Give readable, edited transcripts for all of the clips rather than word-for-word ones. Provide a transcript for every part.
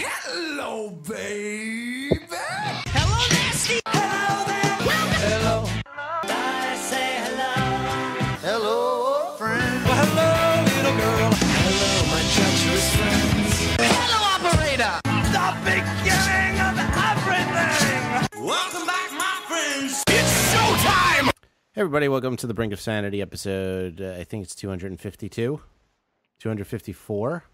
Hello, baby. Hello, nasty. Hello there. Hello. I say hello. Hello, friend. Well, hello, little girl. Hello, my treacherous friends. Hello, operator. The beginning of everything. Welcome back, my friends. It's showtime. Hey everybody, welcome to the Brink of Sanity episode, I think it's 252, 254,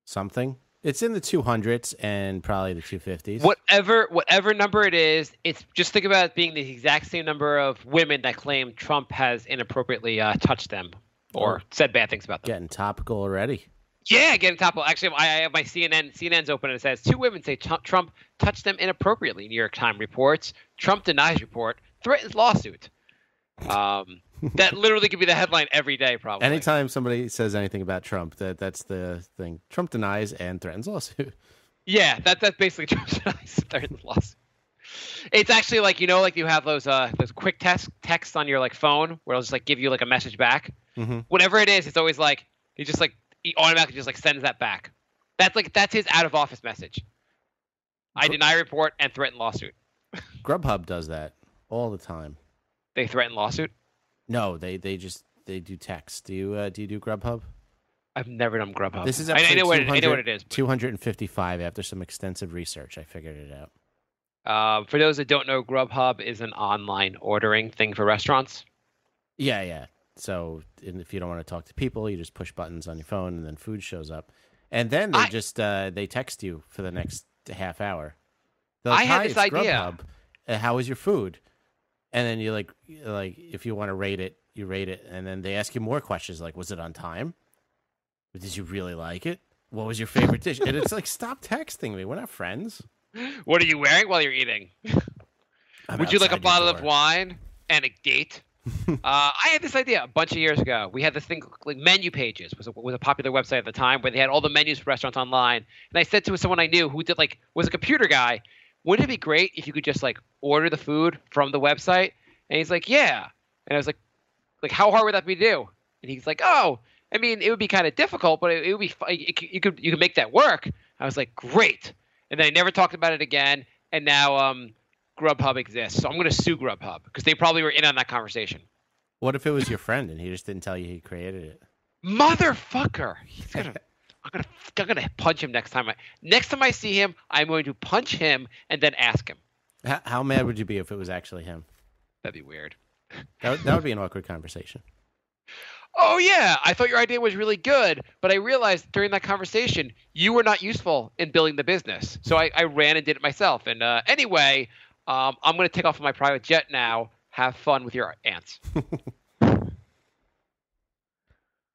something. It's in the 200s and probably the 250s. Whatever number it is, it's just think about it being the exact same number of women that claim Trump has inappropriately touched them or said bad things about them. Getting topical already. Yeah, getting topical. Actually, I have my CNN's open and it says 2 women say Trump touched them inappropriately. New York Times reports. Trump denies report. Threatens lawsuit. That literally could be the headline every day, probably. Anytime somebody says anything about Trump, that's the thing. Trump denies and threatens lawsuit. Yeah, that's basically Trump denies threatens lawsuit. It's actually like, like you have those quick texts on your like phone where it'll just like give you like a message back. Mm-hmm. Whatever it is, it's always like he automatically just like sends that back. That's his out of office message. I deny report and threaten lawsuit. Grubhub does that all the time. They threaten lawsuit? No, they do text. Do you do Grubhub? I've never done Grubhub. This is I know what it is. 255 after some extensive research. I figured it out. For those that don't know, Grubhub is an online ordering thing for restaurants. Yeah. So if you don't want to talk to people, you just push buttons on your phone and then food shows up. And then they text you for the next half hour. They're like, I had "Hi, this it's idea. Grubhub. How is your food?" And then you like if you want to rate it, you rate it. And then they ask you more questions like, was it on time? Did you really like it? What was your favorite dish? And it's like, stop texting me. We're not friends. What are you wearing while you're eating? Would you like a bottle of wine and a date? I had this idea a bunch of years ago. We had this thing like Menu Pages was a popular website at the time where they had all the menus for restaurants online. And I said to someone I knew who was a computer guy, wouldn't it be great if you could just like order the food from the website? And he's like, yeah. And I was like how hard would that be to do? And he's like, oh, I mean, it would be kind of difficult, but it would be you could make that work. I was like, great. And then I never talked about it again. And now Grubhub exists. So I'm going to sue Grubhub because they probably were in on that conversation. What if it was your friend and he just didn't tell you he created it? Motherfucker. I'm gonna punch him next time I see him. I'm going to punch him and then ask him. How mad would you be if it was actually him? That'd be weird. That would be an awkward conversation. Oh yeah, I thought your idea was really good, but I realized during that conversation you were not useful in building the business. So I ran and did it myself. And anyway, I'm going to take off on my private jet now. Have fun with your ants.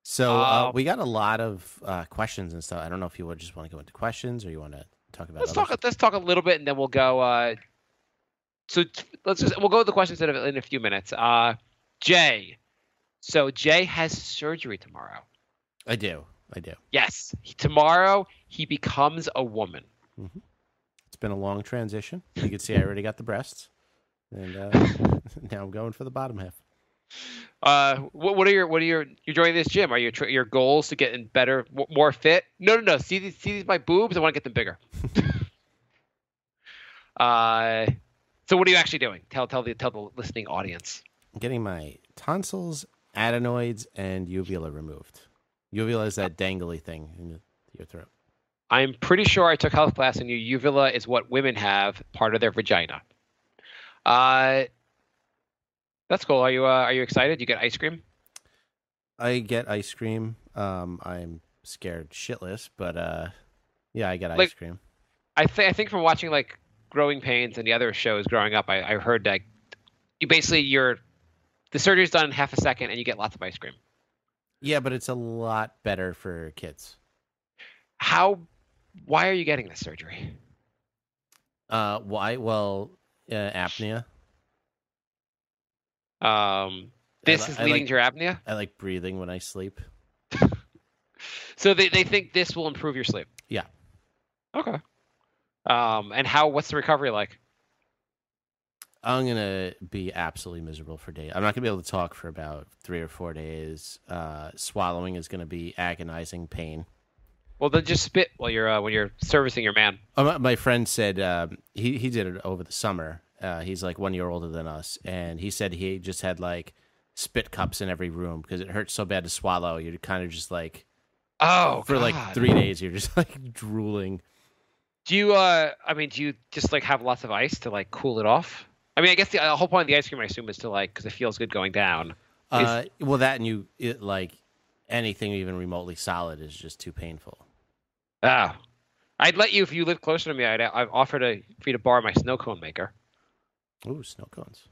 So we got a lot of questions and stuff. I don't know if you would just want to go into questions or you want to talk about. Let's talk a little bit, and then we'll go. We'll go with the questions in a few minutes. Jay. So Jay has surgery tomorrow. I do. Yes, tomorrow he becomes a woman. Mm-hmm. It's been a long transition. You can see I already got the breasts, and now I'm going for the bottom half. What are you're joining this gym? Are your goals to get in better, more fit? No. See these my boobs. I want to get them bigger. So what are you actually doing? Tell the listening audience. I'm getting my tonsils, adenoids, and uvula removed. Uvula is that dangly thing in your throat. I'm pretty sure I took health class, and your uvula is what women have, part of their vagina. That's cool. Are you excited? You get ice cream? I get ice cream. I'm scared shitless, but yeah, I get ice cream. I think from watching like Growing Pains and the other shows growing up, I heard that the surgery's done in half a second and you get lots of ice cream. Yeah, but it's a lot better for kids. Why are you getting this surgery? Why? Well, apnea. This is leading to your apnea? I like breathing when I sleep. So they think this will improve your sleep? Yeah. Okay. And what's the recovery like? I'm going to be absolutely miserable for days. I'm not going to be able to talk for about 3 or 4 days. Swallowing is going to be agonizing pain. Well, then just spit while you're when you're servicing your man. My friend said he did it over the summer. He's like 1 year older than us, and he said he just had like spit cups in every room because it hurts so bad to swallow. You're kind of just like, for like 3 days, you're just like drooling. Do you do you just like have lots of ice to like cool it off? I mean, I guess the whole point of the ice cream, I assume, is to like because it feels good going down. Well, that and like anything even remotely solid is just too painful. I'd let you if you live closer to me. I've offered for you to borrow my snow cone maker. Ooh, snow cones.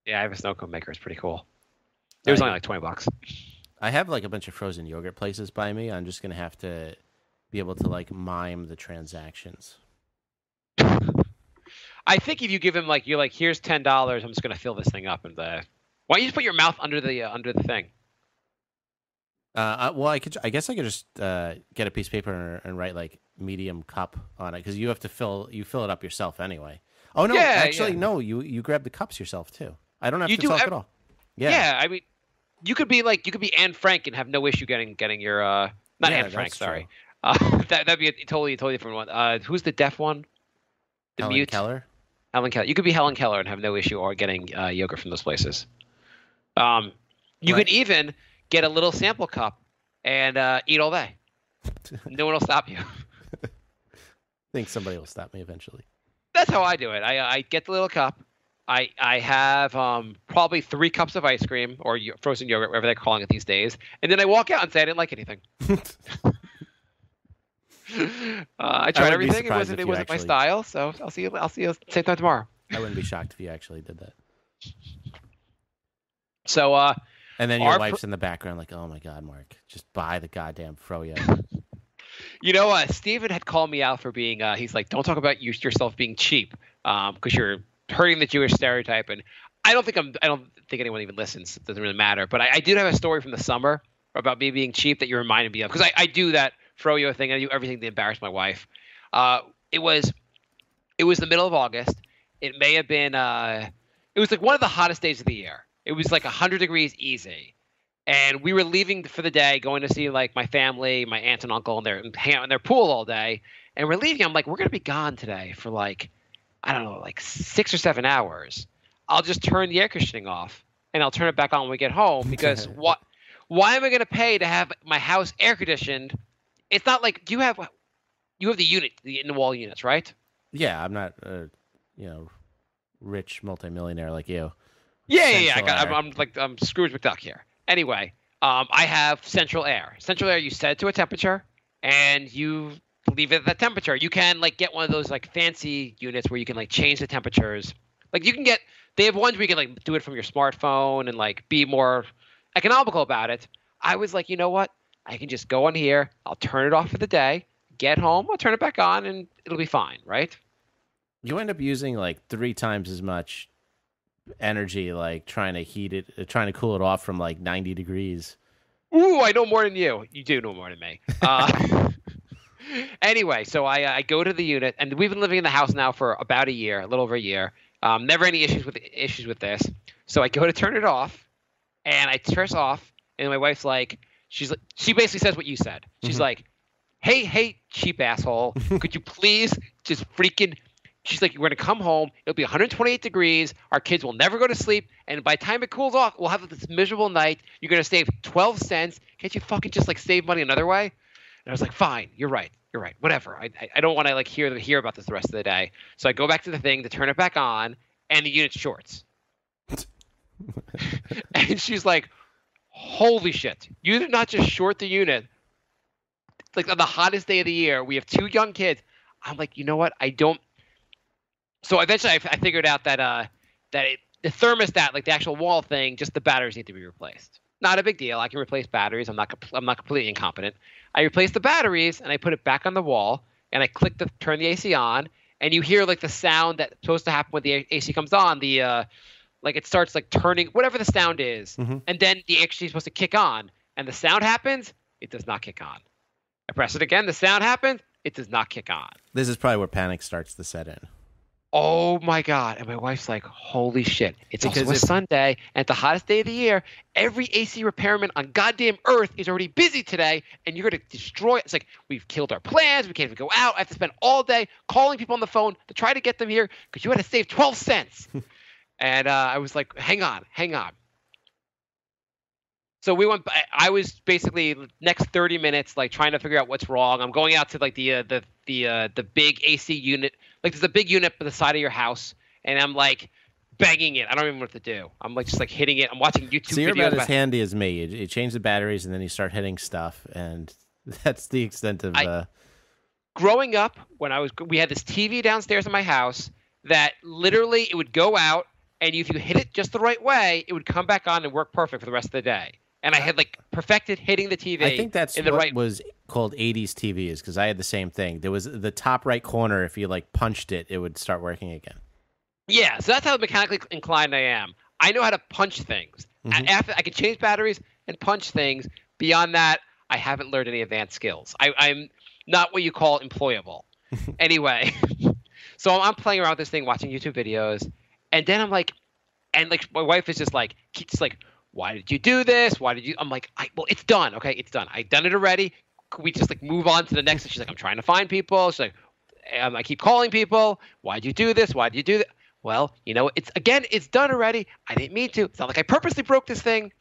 Yeah, I have a snow cone maker. It's pretty cool. It was only like $20. I have like a bunch of frozen yogurt places by me. I'm just gonna have to be able to like mime the transactions. I think if you give him like you're like here's $10, I'm just gonna fill this thing up and why don't you just put your mouth under the thing? Well, I guess I could just get a piece of paper and write like medium cup on it because you fill it up yourself anyway. Oh no, no, you grab the cups yourself too. I don't have to talk at all. Yeah, I mean, you could be Anne Frank and have no issue getting your not Anne Frank, sorry. That'd be a totally different one. Who's the deaf one? The Helen mute Keller. Helen Keller. You could be Helen Keller and have no issue or getting yogurt from those places. You could even get a little sample cup and eat all day. No one will stop you. I think somebody will stop me eventually. That's how I do it. I get the little cup. I have probably 3 cups of ice cream or frozen yogurt, whatever they're calling it these days, and then I walk out and say I didn't like anything. I tried everything. It wasn't my style. So I'll see you same time tomorrow. I wouldn't be shocked if you actually did that. So and then your wife's in the background like, oh my God, Mark, just buy the goddamn froyo. You know, Steven had called me out for being. He's like, don't talk about yourself being cheap because you're hurting the Jewish stereotype. And I don't think anyone even listens. It doesn't really matter. But I did have a story from the summer about me being cheap that you reminded me of because I do that froyo thing. I do everything to embarrass my wife. It was the middle of August. It may have been. It was like one of the hottest days of the year. It was like 100 degrees easy. And we were leaving for the day, going to see like my family, my aunt and uncle, and hang out in their pool all day. And we're leaving. I'm like, we're gonna be gone today for like, I don't know, like 6 or 7 hours. I'll just turn the air conditioning off, and I'll turn it back on when we get home. Because what? Why am I gonna pay to have my house air conditioned? It's not like you have the unit, the in-the-wall units, right? Yeah, I'm not, rich multimillionaire like you. Yeah. I'm Scrooge McDuck here. Anyway, I have central air. Central air, you set it to a temperature, and you leave it at that temperature. You can like get one of those like fancy units where you can like change the temperatures. Like you can get, they have ones where you can like do it from your smartphone and like be more economical about it. I was like, you know what? I can just go on here. I'll turn it off for the day. Get home. I'll turn it back on, and it'll be fine, right? You end up using like 3 times as much energy like trying to cool it off from like 90 degrees. Ooh, I know more than you. You do know more than me. Anyway, so I go to the unit, and we've been living in the house now for about a year, a little over a year. Never any issues with this. So I go to turn it off, and I turn it off, and my wife's like, she basically says what you said. She's like, hey, cheap asshole, could you please just freaking. She's like, we're going to come home. It'll be 128 degrees. Our kids will never go to sleep. And by the time it cools off, we'll have this miserable night. You're going to save 12 cents. Can't you fucking just like save money another way? And I was like, fine. You're right. Whatever. I don't want to like hear about this the rest of the day. So I go back to the thing to turn it back on, and the unit shorts. And she's like, holy shit. You did not just short the unit. Like on the hottest day of the year, we have 2 young kids. I'm like, you know what? So eventually, I figured out that the thermostat, like the actual wall thing, just the batteries need to be replaced. Not a big deal. I can replace batteries. I'm not completely incompetent. I replaced the batteries, and I put it back on the wall, and I click to turn the AC on, and you hear like the sound that's supposed to happen when the AC comes on. Like it starts like turning, whatever the sound is, and then the AC is supposed to kick on, and the sound happens. It does not kick on. I press it again. The sound happens. It does not kick on. This is probably where panic starts to set in. Oh my God. And my wife's like, holy shit. It's Because also a Sunday and it's the hottest day of the year. Every AC repairman on goddamn earth is already busy today and you're going to destroy it. It's like, we've killed our plans. We can't even go out. I have to spend all day calling people on the phone to try to get them here because you had to save 12 cents. And I was like, hang on. So we went. I was basically next 30 minutes like trying to figure out what's wrong. I'm going out to like the big AC unit. Like there's a big unit by the side of your house, and I'm like banging it. I don't even know what to do. I'm like just like hitting it. I'm watching YouTube videos. So you're about as handy as me. You change the batteries and then you start hitting stuff, and that's the extent of. Growing up, we had this TV downstairs in my house that literally it would go out, and if you hit it just the right way, it would come back on and work perfect for the rest of the day. And I had like perfected hitting the TV. I think that's what was called 80s TVs because I had the same thing. There was the top right corner. If you like punched it, it would start working again. Yeah, so that's how mechanically inclined I am. I know how to punch things. After I can change batteries and punch things. Beyond that, I haven't learned any advanced skills. I'm not what you call employable. Anyway, so I'm playing around with this thing, watching YouTube videos, and then I'm like, my wife is just like, why did you do this? Why did you? I'm like, well, it's done. Okay, it's done. I've done it already. Could we just like move on to the next? And she's like, I'm trying to find people. She's like, I keep calling people. Why'd you do this? Why did you do that? Well, it's done already. I didn't mean to. It's not like I purposely broke this thing.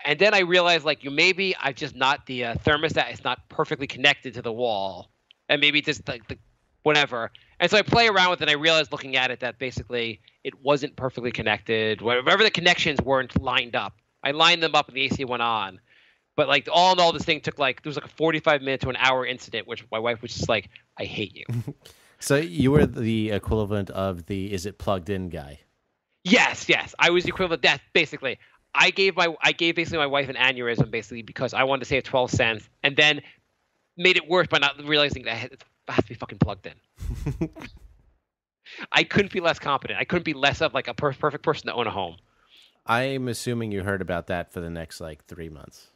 And then I realized like maybe I just not the thermostat is not perfectly connected to the wall, and maybe just like the whatever. And so I play around with it. And I realized looking at it that basically it wasn't perfectly connected. Whatever the connections weren't lined up. I lined them up and the AC went on. But like all in all, this thing took like, there was like a 45-minute to an hour incident, which my wife was just like, I hate you. So you were the equivalent of the is it plugged in guy? Yes. I was the equivalent of that, basically. I gave basically my wife an aneurysm basically because I wanted to save 12 cents and then made it worse by not realizing that it has to be fucking plugged in. I couldn't be less competent. I couldn't be less of like a perfect person to own a home. I'm assuming you heard about that for the next like 3 months.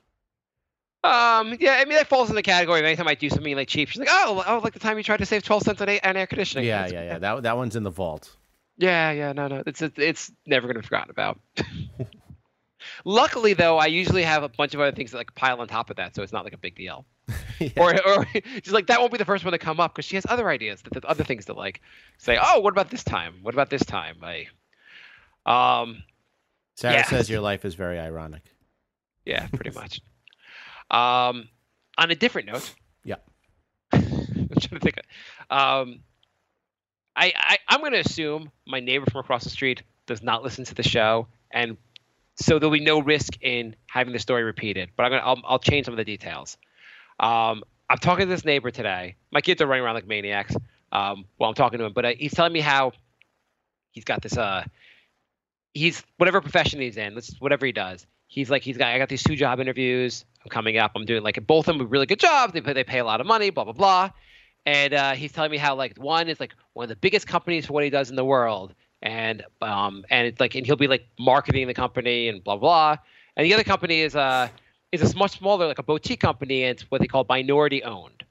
Yeah, I mean that falls in the category of anytime I do something like cheap. She's like, oh, like the time you tried to save 12 cents on air conditioning. Yeah. That one's in the vault. Yeah. No, it's never gonna be forgotten about. Luckily, though, I usually have a bunch of other things that like pile on top of that, so it's not like a big deal. Yeah. Or she's like, that won't be the first one to come up because she has other ideas, other things to like say. Oh, what about this time? What about this time? Sarah says your life is very ironic. Yeah, pretty much. On a different note. Yeah. I'm trying to think. I'm going to assume my neighbor from across the street does not listen to the show, and so there'll be no risk in having the story repeated. But I'll change some of the details. I'm talking to this neighbor today. My kids are running around like maniacs while I'm talking to him, but he's telling me how he's got this. He's whatever profession he's in, whatever he does. I got these 2 job interviews. I'm coming up. I'm doing like both of them are really good jobs. They pay a lot of money, blah, blah, blah. And he's telling me how like one is like one of the biggest companies for what he does in the world. And it's like, and he'll be like marketing the company and blah, blah. And the other company is a much smaller, like a boutique company. And it's what they call minority owned.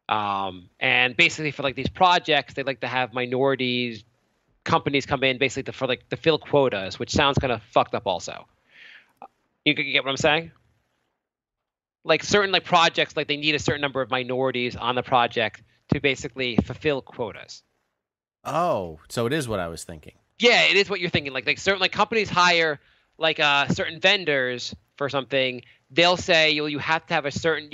And basically for like these projects, they like to have minorities companies come in basically to fill quotas, which sounds kind of fucked up also. You get what I'm saying? Like certain like projects, like they need a certain number of minorities on the project to basically fulfill quotas. Oh, so it is what I was thinking. Yeah, it is what you're thinking. Like certain like companies hire like certain vendors for something. They'll say you have to have a certain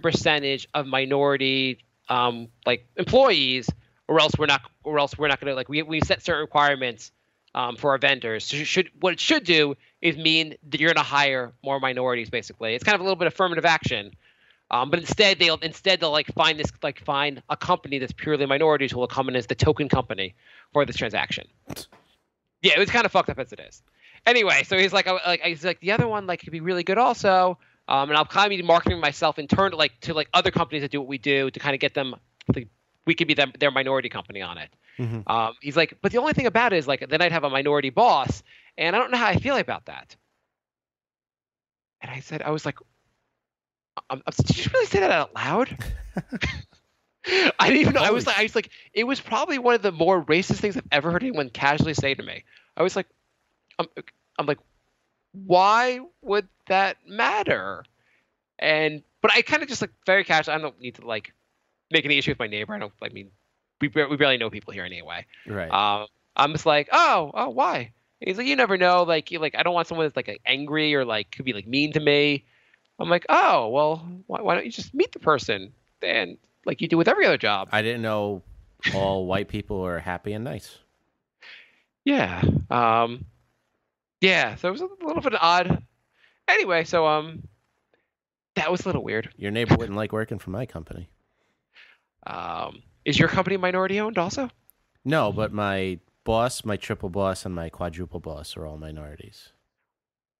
percentage of minority like employees, or else we're not going to like we set certain requirements for our vendors. So what it should do is mean that you're going to hire more minorities. Basically, it's kind of a little bit of affirmative action. But instead they'll like find a company that's purely minorities who will come in as the token company for this transaction. Yeah, it was kind of fucked up as it is. Anyway, so he's like the other one like could be really good also. And I'll kind of be marketing myself in turn to other companies that do what we do to kind of get them. We could be their minority company on it. Mm-hmm. He's like, but the only thing about it is like then I'd have a minority boss, and I don't know how I feel about that. And I was like, did you really say that out loud? I didn't even know. I Holy was like, it was probably one of the more racist things I've ever heard anyone casually say to me. I was like, I'm like, why would that matter? But I kind of just like very casual. I don't need to like make any issue with my neighbor. I mean, we barely know people here anyway. Right. I'm just like, oh, why? He's like, you never know. Like, I don't want someone that's like angry or like could be like mean to me. I'm like, oh, well, why don't you just meet the person and like you do with every other job? I didn't know all white people are happy and nice. Yeah. Yeah. So it was a little bit odd. Anyway, so that was a little weird. Your neighbor wouldn't like working for my company. Is your company minority owned also? No, but my boss, my triple boss, and my quadruple boss are all minorities.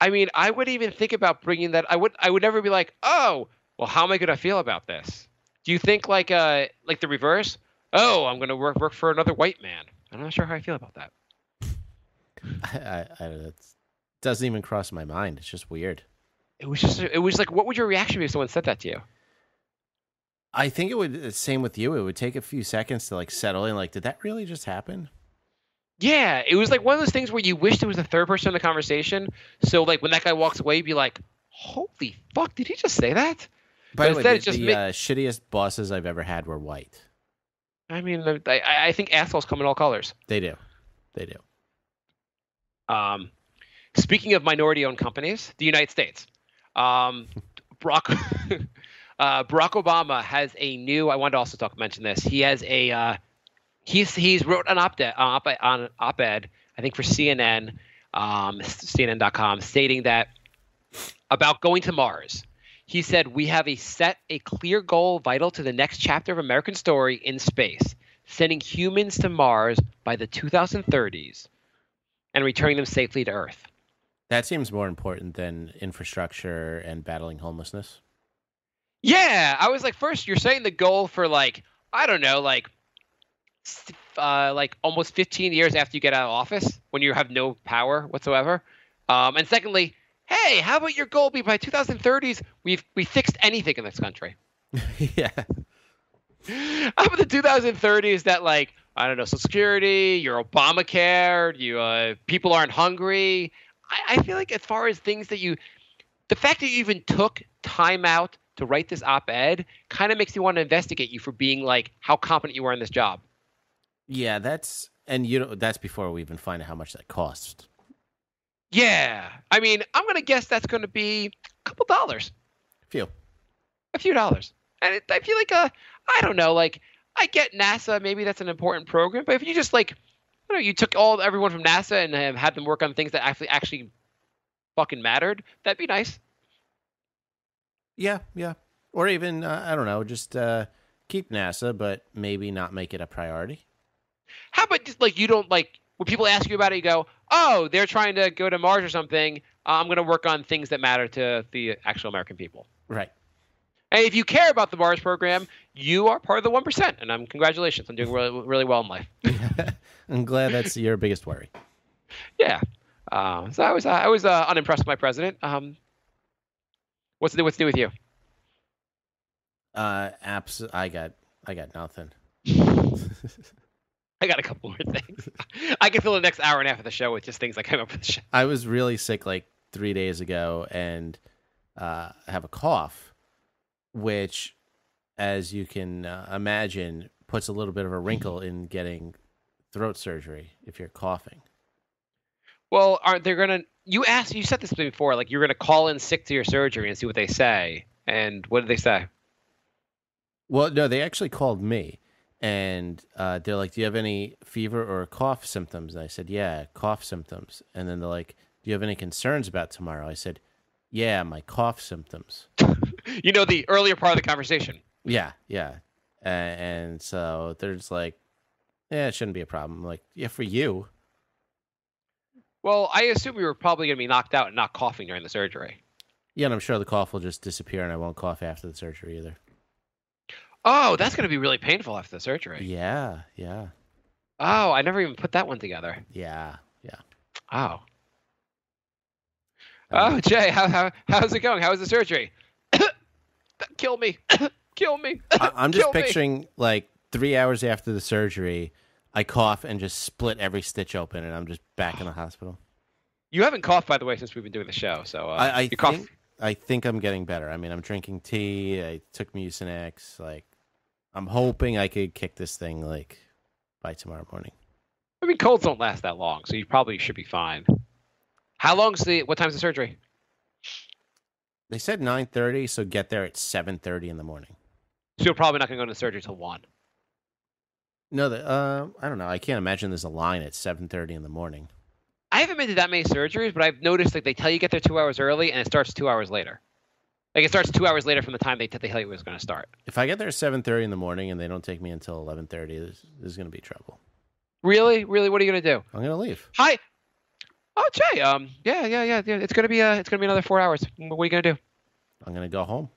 I mean, I wouldn't even think about bringing that. I would never be like, oh, well, how am I going to feel about this? Do you think like the reverse? Oh, I'm going to work for another white man. I'm not sure how I feel about that. It doesn't even cross my mind. It's just weird. It was like, what would your reaction be if someone said that to you? I think it would. Same with you. It would take a few seconds to like settle in. Like, did that really just happen? Yeah, it was like one of those things where you wish there was a third person in the conversation. So like when that guy walks away, you'd be like, holy fuck, did he just say that? By the way, the shittiest bosses I've ever had were white. I mean, I think assholes come in all colors. They do. Speaking of minority-owned companies, the United States. Barack Obama has a new. I wanted to also mention this. He has a. He's wrote an op-ed, I think for CNN, CNN.com, stating that about going to Mars. He said, we have a clear goal vital to the next chapter of American story in space, sending humans to Mars by the 2030s and returning them safely to Earth. That seems more important than infrastructure and battling homelessness. Yeah, I was like, first, you're saying the goal for like, I don't know, like almost 15 years after you get out of office when you have no power whatsoever. And secondly, hey, how about your goal be by 2030s we fixed anything in this country? Yeah. How about the 2030s that like, I don't know, Social Security, your Obamacare, people aren't hungry. I feel like as far as things that the fact that you even took time out to write this op-ed kind of makes me want to investigate you for being like how competent you are in this job. Yeah, that's before we even find out how much that costs. Yeah. I mean, I'm going to guess that's going to be a couple dollars. A few dollars. And I feel like, I don't know, like, I get NASA, maybe that's an important program, but if you just, like, I don't know, you took everyone from NASA and had them work on things that actually fucking mattered, that'd be nice. Yeah. Or even, I don't know, just keep NASA, but maybe not make it a priority. How about just, like, you don't, like, when people ask you about it, you go, oh, they're trying to go to Mars or something. I'm going to work on things that matter to the actual American people. Right. And if you care about the Mars program, you are part of the 1%. And congratulations. I'm doing really, really well in life. I'm glad that's your biggest worry. Yeah. So I was unimpressed with my president. What's new with you? I got nothing. I got a couple more things. I can fill the next hour and a half of the show with just things I came up with the show. I was really sick like 3 days ago and have a cough, which, as you can imagine, puts a little bit of a wrinkle in getting throat surgery if you're coughing. Well, aren't they going to... You said this to me before, like you're going to call in sick to your surgery and see what they say. And what did they say? Well, no, they actually called me. And they're like, do you have any fever or cough symptoms? And I said, yeah, cough symptoms. And then they're like, do you have any concerns about tomorrow? I said, yeah, my cough symptoms. The earlier part of the conversation. Yeah. And so they're just like, yeah, it shouldn't be a problem. I'm like, yeah, for you. Well, I assume you were probably going to be knocked out and not coughing during the surgery. Yeah, and I'm sure the cough will just disappear and I won't cough after the surgery either. Oh, that's going to be really painful after the surgery. Yeah. Oh, I never even put that one together. Yeah. Oh. Oh, Jay, how's it going? How was the surgery? Kill me. Kill me. I'm just Kill me. picturing like 3 hours after the surgery, I cough and just split every stitch open, and I'm just back in the hospital. You haven't coughed, by the way, since we've been doing the show. So I think I'm getting better. I mean, I'm drinking tea. I took Mucinex. Like, I'm hoping I could kick this thing like by tomorrow morning. I mean, colds don't last that long, so you probably should be fine. What time's the surgery? They said 9:30, so get there at 7:30 in the morning. So you're probably not going to go into surgery till 1. No, I don't know. I can't imagine there's a line at 7:30 in the morning. I haven't been to that many surgeries, but I've noticed like they tell you get there 2 hours early, and it starts 2 hours later. Like it starts 2 hours later from the time they tell you it was going to start. If I get there at 7:30 in the morning and they don't take me until 11:30, there's going to be trouble. Really? Really? What are you going to do? I'm going to leave. Hi. Oh, Jay. Yeah. It's going to be another 4 hours. What are you going to do? I'm going to go home.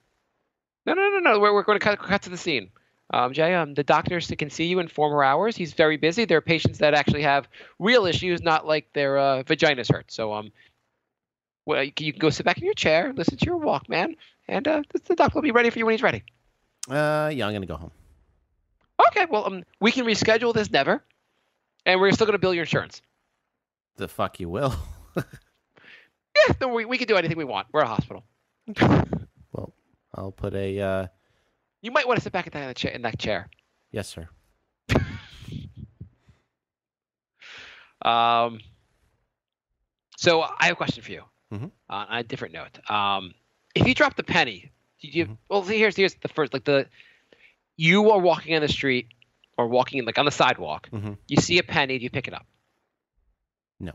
No. We're going to cut to the scene. Jay, the doctors can see you in 4 more hours. He's very busy. There are patients that actually have real issues, not like their vaginas hurt. So, well, you can go sit back in your chair, listen to your Walkman, and the doctor will be ready for you when he's ready. Yeah, I'm going to go home. Okay, well, we can reschedule this never, and we're still going to bill your insurance. The fuck you will. Yeah, no, we can do anything we want. We're a hospital. Well, I'll put a... You might want to sit back in that chair. Yes, sir. So I have a question for you. Mm-hmm. On a different note. If you dropped a penny, well, here's the first. You are walking on the street or walking on the sidewalk. Mm-hmm. You see a penny. Do you pick it up? No.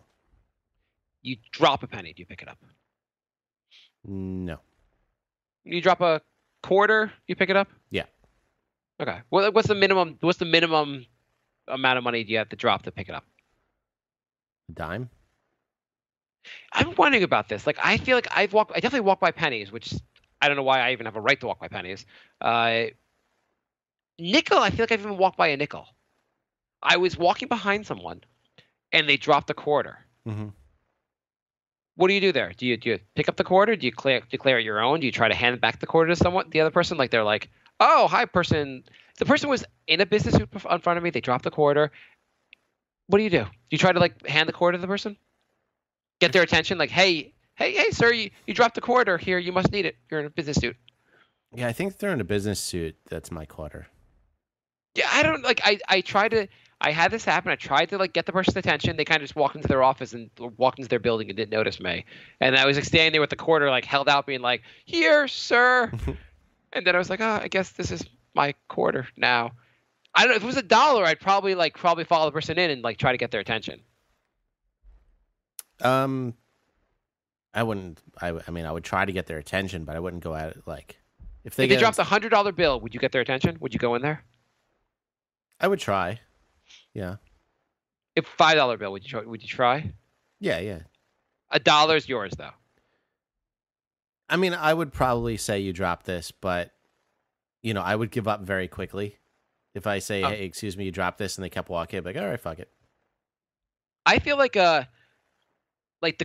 You drop a penny. Do you pick it up? No. You drop a quarter. You pick it up? Yeah. Okay. What's the minimum? What's the minimum amount of money do you have to drop to pick it up? A dime? I'm wondering about this. Like, I feel like I definitely walk by pennies, which I don't know why I even have a right to walk by pennies. Nickel, I feel like I've even walked by a nickel. I was walking behind someone, and they dropped a quarter. Mm-hmm. What do you do there? Do you pick up the quarter? Do you declare it your own? Do you try to hand back the quarter to the other person? Like they're like, oh, hi, person. The person was in a business suit in front of me. They dropped the quarter. What do? Do you try to hand the quarter to the person? Get their attention? Like, hey, sir, you dropped the quarter here. You must need it. You're in a business suit. Yeah, I think if they're in a business suit, that's my quarter. Yeah, I don't I had this happen. I tried to get the person's attention. They kind of just walked into their office and walked into their building and didn't notice me. And I was standing there with the quarter held out, being like, "Here, sir." And then I was like, "Oh, I guess this is my quarter now." I don't know if it was $1. I'd probably follow the person in and try to get their attention. I wouldn't. I mean, I would try to get their attention, but I wouldn't go at it if they dropped a $100 bill. Would you get their attention? Would you go in there? I would try. Yeah. If $5 bill, would you try? Yeah. $1 is yours though. I mean, I would probably say you drop this, but I would give up very quickly. If I say, "Hey, excuse me, you dropped this," and they kept walking, I'd be like, "All right, fuck it." I feel like the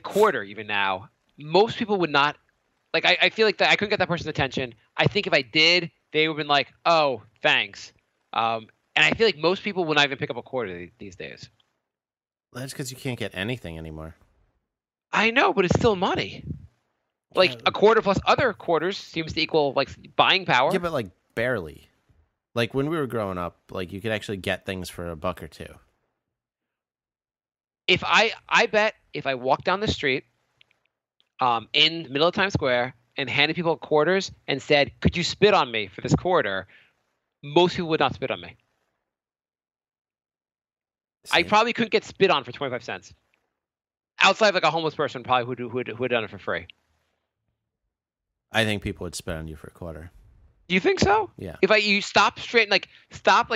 quarter even now, most people would not I feel like that I couldn't get that person's attention. I think if I did, they would have been like, "Oh, thanks." And I feel like most people will not even pick up a quarter these days. That's because you can't get anything anymore. I know, but it's still money. A quarter plus other quarters seems to equal buying power. Yeah, but barely. When we were growing up, you could actually get things for $1 or $2. If I bet if I walked down the street, in the middle of Times Square and handed people quarters and said, "Could you spit on me for this quarter?" most people would not spit on me. Same. I probably couldn't get spit on for 25 cents. Outside of a homeless person probably who had done it for free. I think people would spit on you for a quarter. Do you think so? Yeah. If you stop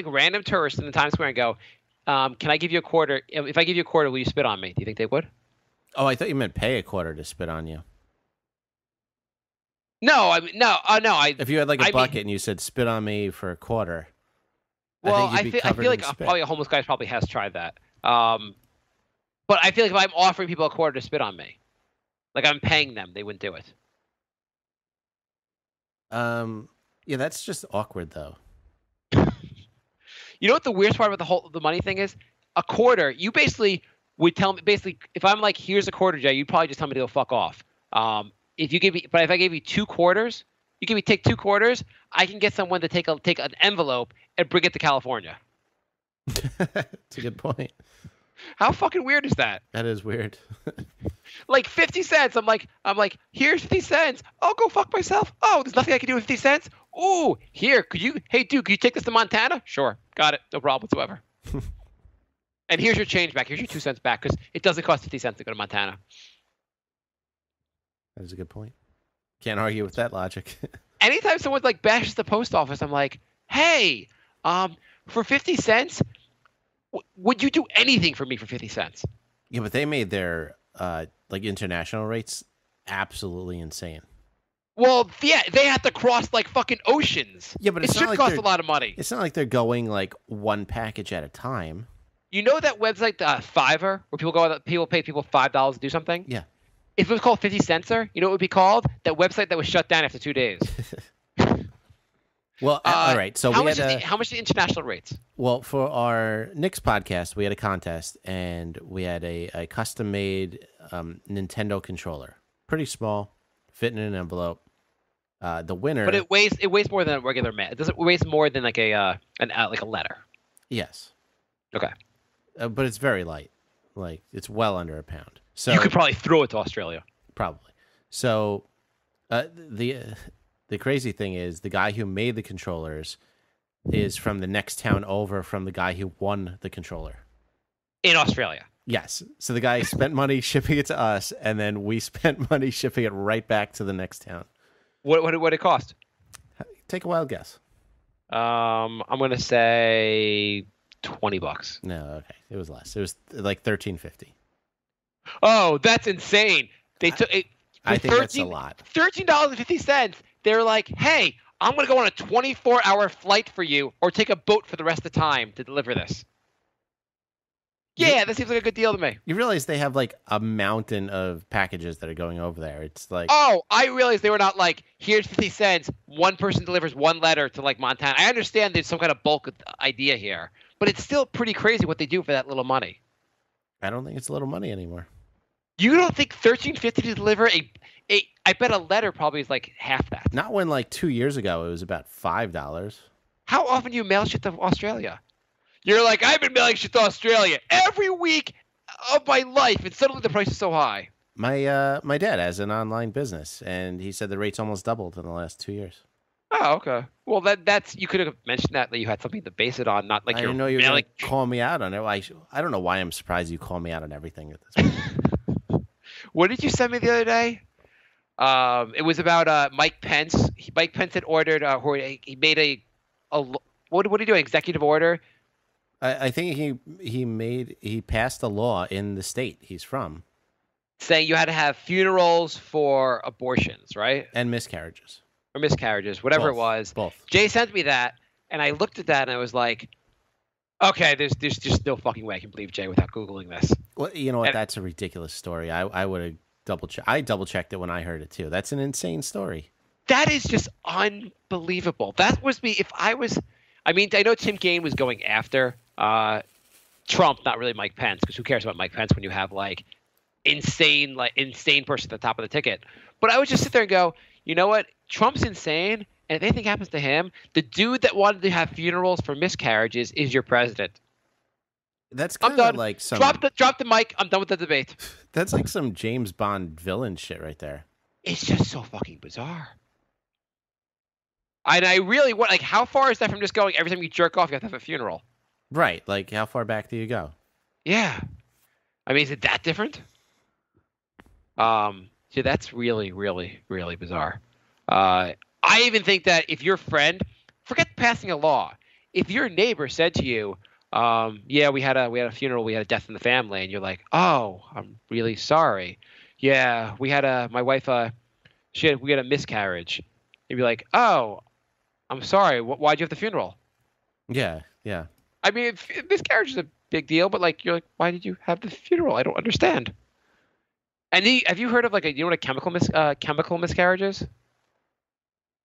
random tourists in the Times Square and go, "Can I give you a quarter? If I give you a quarter, will you spit on me?" Do you think they would? Oh, I thought you meant pay a quarter to spit on you. No, no. If you had a bucket and you said "spit on me for a quarter," well, I feel like probably a homeless guy probably has tried that. But I feel like if I'm offering people a quarter to spit on me, I'm paying them, they wouldn't do it. Yeah, that's just awkward though. You know what the weirdest part about the money thing is? A quarter, you basically would tell me if I'm like, here's a quarter, Jay, you'd probably just tell me to go fuck off. If I gave you 2 quarters, take 2 quarters, I can get someone to take an envelope and bring it to California. That's a good point. How fucking weird is that? That is weird. Like 50 cents. I'm like, here's 50 cents. I'll go fuck myself. Oh, there's nothing I can do with 50 cents. Ooh, here, hey dude, could you take this to Montana? Sure. Got it. No problem whatsoever. And here's your change back. Here's your 2 cents back because it doesn't cost 50 cents to go to Montana. That is a good point. Can't argue with that logic. Anytime someone like bashes the post office, I'm like, hey, for 50 cents, would you do anything for me for 50 cents? Yeah, but they made their like international rates absolutely insane. Well, yeah, they have to cross like fucking oceans. Yeah, but it should cost a lot of money. It's not like they're going like one package at a time. You know that website, Fiverr, where people pay people $5 to do something? Yeah. If it was called 50 Centser, you know what it would be called? That website that was shut down after 2 days. Well, all right. So how much are the international rates? Well, for our Knicks podcast, we had a contest, and we had a custom-made Nintendo controller. Pretty small, fit in an envelope. The winner, but it weighs more than a regular man. It doesn't weigh more than like a letter. Yes. Okay. But it's very light. Like it's well under a pound. So you could probably throw it to Australia. Probably. So the crazy thing is the guy who made the controllers is from the next town over from the guy who won the controller. In Australia. Yes. So the guy spent money shipping it to us, and then we spent money shipping it right back to the next town. What did it cost? Take a wild guess. I'm gonna say $20. No, okay. It was less. It was like $13.50. Oh, that's insane. They took it. I think that's a lot. $13.50. They're like, hey, I'm going to go on a 24-hour flight for you or take a boat for the rest of the time to deliver this. Yeah, that seems like a good deal to me. You realize they have like a mountain of packages that are going over there. It's like... Oh, I realized they were not like, here's 50 cents. One person delivers one letter to like Montana. I understand there's some kind of bulk idea here, but it's still pretty crazy what they do for that little money. I don't think it's a little money anymore. You don't think $13.50 to deliver I bet a letter probably is like half that. Not when like 2 years ago it was about $5. How often do you mail shit to Australia? You're like, I've been mailing shit to Australia every week of my life, and suddenly the price is so high. My dad has an online business, and he said the rate's almost doubled in the last 2 years. Oh, okay. Well, that's you could have mentioned that you had something to base it on, not like I you're didn't know you were going to call me out on it. I don't know why I'm surprised you call me out on everything at this point. What did you send me the other day? It was about Mike Pence. Mike Pence had ordered. He made a what did he do? An executive order. I think he passed a law in the state he's from, saying you had to have funerals for abortions, right? And miscarriages. Or miscarriages, whatever it was. Both. Jay sent me that, and I looked at that, and I was like, okay, there's just no fucking way I can believe Jay without Googling this. Well, you know what? That's a ridiculous story. I would have double-checked. I double-checked it when I heard it, too. That's an insane story. That is just unbelievable. That was me. If I was... I mean, I know Tim Kaine was going after Trump, not really Mike Pence, because who cares about Mike Pence when you have, like, insane person at the top of the ticket. But I would just sit there and go, you know what? Trump's insane, and if anything happens to him, the dude that wanted to have funerals for miscarriages is your president. That's kind of like some... Drop the mic. I'm done with the debate. That's like some James Bond villain shit right there. It's just so fucking bizarre. And I really want... Like, how far is that from just going, every time you jerk off, you have to have a funeral? Right. Like, how far back do you go? Yeah. I mean, is it that different? So that's really, really, really bizarre. I even think that if your friend... Forget passing a law. If your neighbor said to you... yeah, we had a funeral, we had a death in the family, and you're like, oh, I'm really sorry. Yeah, we had my wife, we had a miscarriage. You'd be like, oh, I'm sorry. Why'd you have the funeral? Yeah, yeah. I mean, miscarriage is a big deal, but like, you're like, why did you have the funeral? I don't understand. And have you heard of like you know what a chemical miscarriage is?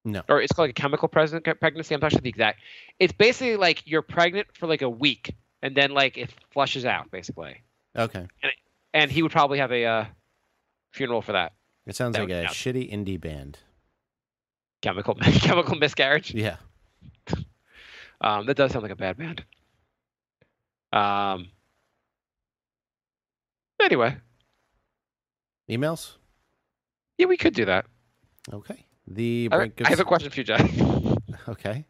No. Or it's called like a chemical pregnancy. I'm not sure the exact. It's basically like you're pregnant for like a week, and then like it flushes out, basically. Okay. And he would probably have a funeral for that. It sounds That like would a count. shitty indie band. Chemical miscarriage. Yeah. That does sound like a bad band. Anyway, Emails? yeah, we could do that. Okay. The I brink of... have a question for you, Jack. Okay.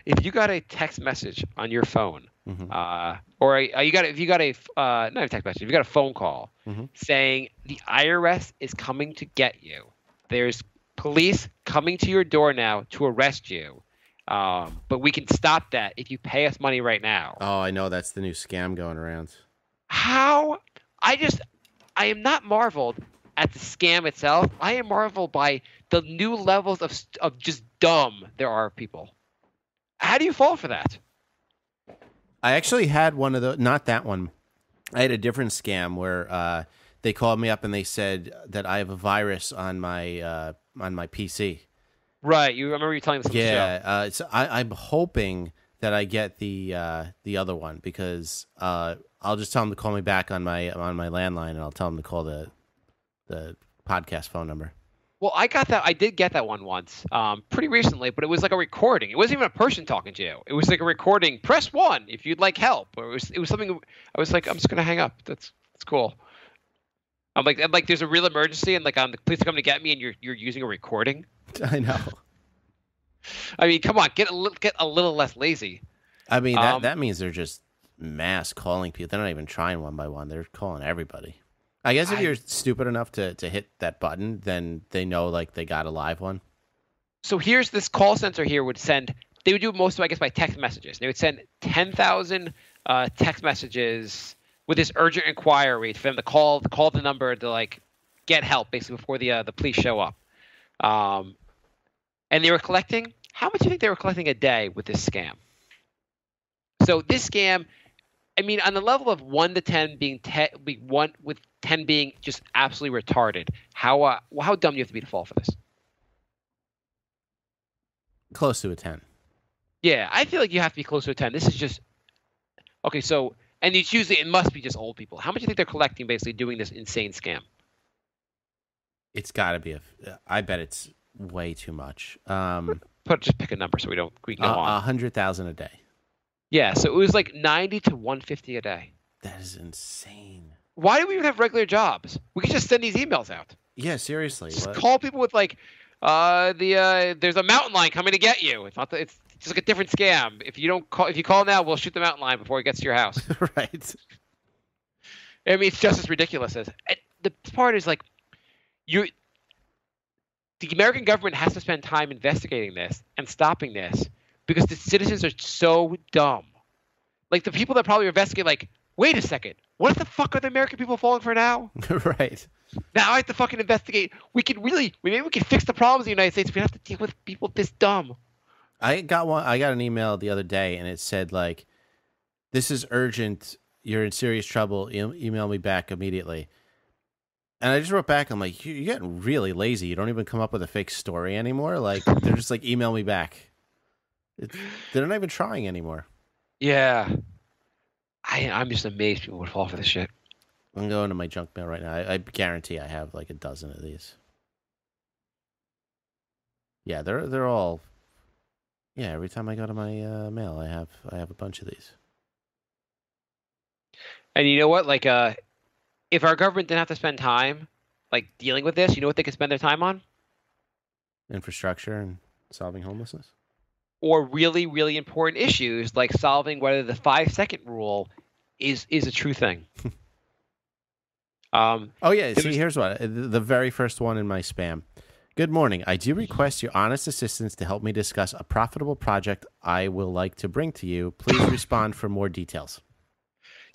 If you got a text message on your phone, Mhm. or if you got a not a text message, if you got a phone call Mhm. saying the IRS is coming to get you, there's police coming to your door now to arrest you, but we can stop that if you pay us money right now. Oh, I know. That's the new scam going around. How? I am not marveled at the scam itself. I am marveled by the new levels of just dumb there are people. How do you fall for that? I actually had one of the, not that one. I had a different scam where they called me up and they said that I have a virus on my PC. Right. You remember you telling us on the show. Yeah. So I'm hoping that I get the other one because I'll just tell them to call me back on my landline and I'll tell them to call the podcast phone number. Well, I got that. I did get that one once, pretty recently, but it was like a recording. It wasn't even a person talking to you. It was like a recording. Press 1 if you'd like help. Or it was something. I was like, I'm just gonna hang up. That's cool. I'm like, there's a real emergency, and like, the police are coming to get me, and you're using a recording. I know. I mean, come on, get a little less lazy. I mean, that means they're just mass calling people. They're not even trying one by one. They're calling everybody. I guess if you're stupid enough to hit that button, then they know like they got a live one. So here's this call center here would send. They would do most of, I guess, by text messages. They would send 10,000 text messages with this urgent inquiry for them to call the number to like get help basically before the police show up. And they were collecting. How much do you think they were collecting a day with this scam? So this scam, I mean, on the level of 1 to 10 being 1 with 10 being just absolutely retarded, how dumb do you have to be to fall for this? Close to a 10. Yeah, I feel like you have to be close to a 10. This is just okay. So, and it must be just old people. How much do you think they're collecting basically doing this insane scam? It's got to be I bet it's way too much. Just pick a number so we can go on. 100,000 a day. Yeah, so it was like 90 to 150 a day. That is insane. Why do we even have regular jobs? We could just send these emails out. Yeah, seriously. Just call people with like, there's a mountain lion coming to get you. It's just like a different scam. If you call now, we'll shoot the mountain lion before it gets to your house. Right. I mean, it's just as ridiculous as the part is like, the American government has to spend time investigating this and stopping this because the citizens are so dumb. Like the people that probably investigate, like, wait a second, what the fuck are the American people falling for now? Right. Now I have to fucking investigate. Maybe we can fix the problems in the United States. We don't have to deal with people this dumb. I got an email the other day and it said like, this is urgent. You're in serious trouble. Email me back immediately. And I just wrote back. I'm like, you're getting really lazy. You don't even come up with a fake story anymore. Like they're just like, email me back. They're not even trying anymore. Yeah. I'm just amazed people would fall for this shit. I'm going to my junk mail right now. I guarantee I have like a dozen of these. Yeah, they're all. Yeah, every time I go to my mail, I have a bunch of these. And you know what? Like, if our government didn't have to spend time like dealing with this, you know what they could spend their time on? Infrastructure and solving homelessness. Or really, really important issues like solving whether the 5-second rule is a true thing. Oh yeah, see, here's what the very first one in my spam. Good morning. I do request your honest assistance to help me discuss a profitable project I will like to bring to you. Please respond for more details.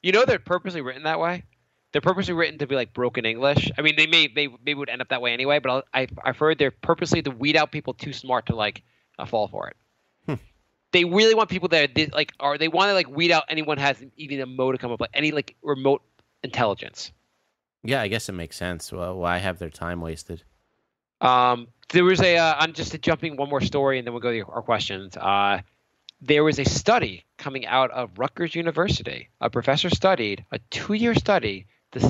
You know they're purposely written that way. They're purposely written to be like broken English. I mean, they would end up that way anyway. But I've heard they're purposely to weed out people too smart to like fall for it. They really want people that they want to like weed out anyone who has even a modicum of like any like remote intelligence. Yeah, I guess it makes sense. Well, why have their time wasted? There was I'm just jumping one more story, and then we'll go to our questions. There was a study coming out of Rutgers University. A professor studied a 2-year study to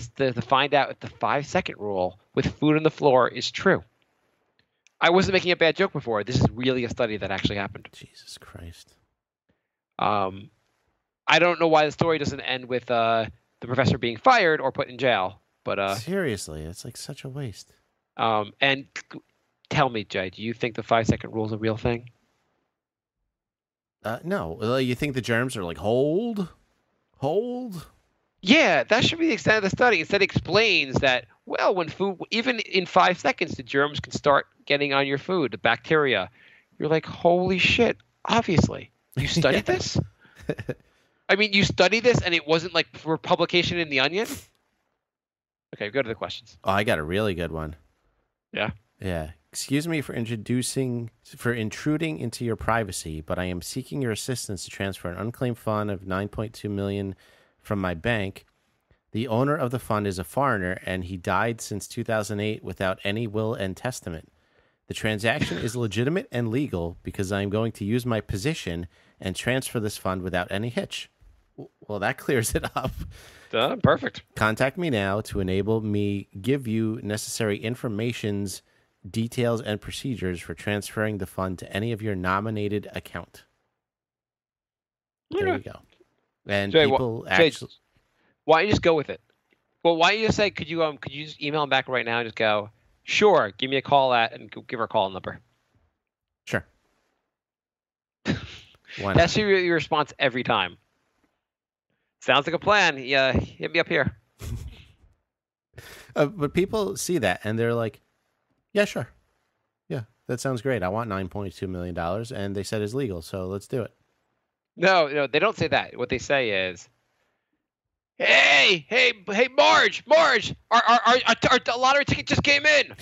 find out if the 5-second rule with food on the floor is true. I wasn't making a bad joke before. This is really a study that actually happened. Jesus Christ. I don't know why the story doesn't end with the professor being fired or put in jail. But seriously, it's like such a waste. And tell me, Jay, do you think the 5-second rule is a real thing? No. You think the germs are like hold? Yeah, that should be the extent of the study. Instead, it explains that, well, when food, even in 5 seconds, the germs can start getting on your food, the bacteria. You're like, holy shit, obviously. You studied this? I mean, you studied this and it wasn't like for publication in The Onion? Okay, go to the questions. Oh, I got a really good one. Yeah? Yeah. Excuse me for intruding into your privacy, but I am seeking your assistance to transfer an unclaimed fund of $9.2 million from my bank. The owner of the fund is a foreigner, and he died since 2008 without any will and testament. The transaction is legitimate and legal because I am going to use my position and transfer this fund without any hitch. Well, that clears it up. Perfect. Contact me now to enable me give you necessary informations, details, and procedures for transferring the fund to any of your nominated account. There you go. And Jay, people Jay, actually... why don't you just go with it? Well, why don't you just say, could you just email him back right now and just go, sure, give me a call and give her a call number. Sure. That's your response every time. Sounds like a plan. Yeah, hit me up here. But people see that and they're like, yeah, sure. Yeah, that sounds great. I want $9.2 million, and they said it's legal, so let's do it. No, they don't say that. What they say is, hey, Marge, our lottery ticket just came in.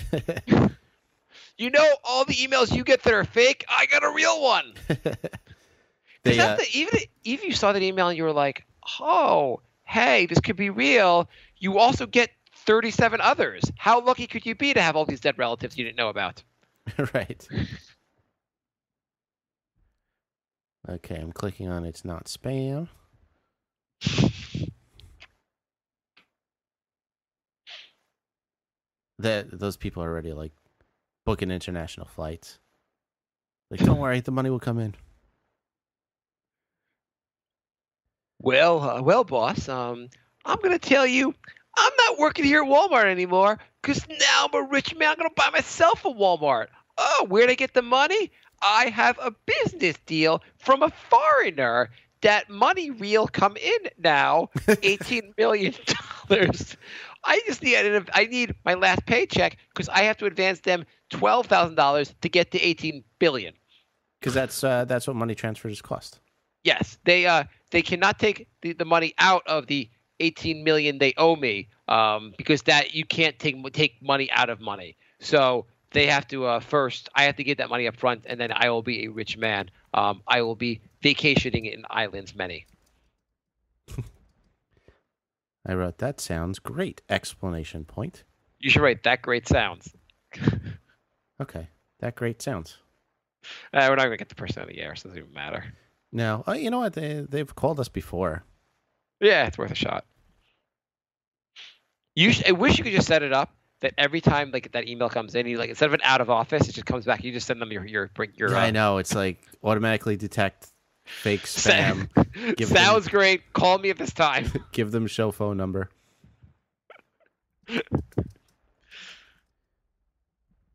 You know all the emails you get that are fake? I got a real one. Even if you saw that email and you were like, oh, hey, this could be real, you also get 37 others. How lucky could you be to have all these dead relatives you didn't know about? Right. Okay, I'm clicking on it's not spam. Those people are already like booking international flights. Like, don't worry, the money will come in. Well, boss, I'm going to tell you, I'm not working here at Walmart anymore because now I'm a rich man. I'm going to buy myself a Walmart. Oh, where'd I get the money? I have a business deal from a foreigner. That money reel come in now, $18 million. I need my last paycheck because I have to advance them $12,000 to get to $18 billion. Because that's what money transfers cost. Yes, they cannot take the money out of the $18 million they owe me because that you can't take money out of money. So they have to first. I have to get that money up front, and then I will be a rich man. I will be vacationing in islands many. I wrote that sounds great! Exclamation point. You should write that great sounds. Okay, that great sounds. We're not gonna get the person on the air, so it doesn't even matter. No, you know what? They've called us before. Yeah, it's worth a shot. I wish you could just set it up that every time like that email comes in, you like instead of an out of office, it just comes back. You just send them your. Yeah, I know it's like automatically detect fake spam. Sounds great. Call me at this time. Give them show phone number.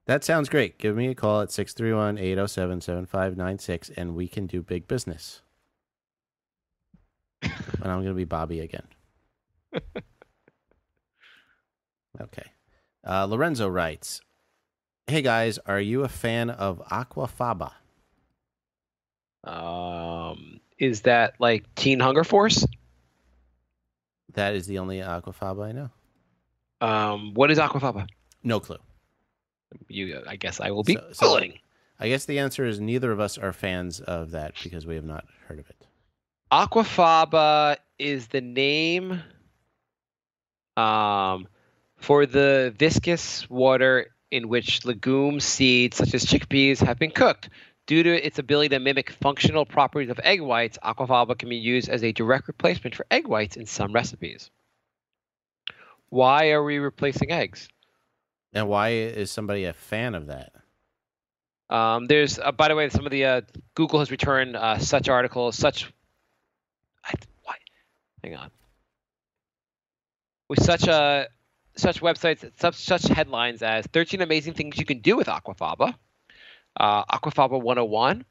That sounds great. Give me a call at 631-807-7596, and we can do big business. And I'm going to be Bobby again. Okay. Lorenzo writes, hey, guys, are you a fan of Aquafaba? Is that like Teen Hunger Force? That is the only Aquafaba I know. What is Aquafaba? No clue. I guess I will be Googling. I guess the answer is neither of us are fans of that because we have not heard of it. Aquafaba is the name for the viscous water in which legumes, seeds such as chickpeas have been cooked. Due to its ability to mimic functional properties of egg whites, aquafaba can be used as a direct replacement for egg whites in some recipes. Why are we replacing eggs? And why is somebody a fan of that? There's, by the way, some of the Google has returned such articles, hang on, with such websites, such headlines as 13 amazing things you can do with aquafaba, aquafaba 101,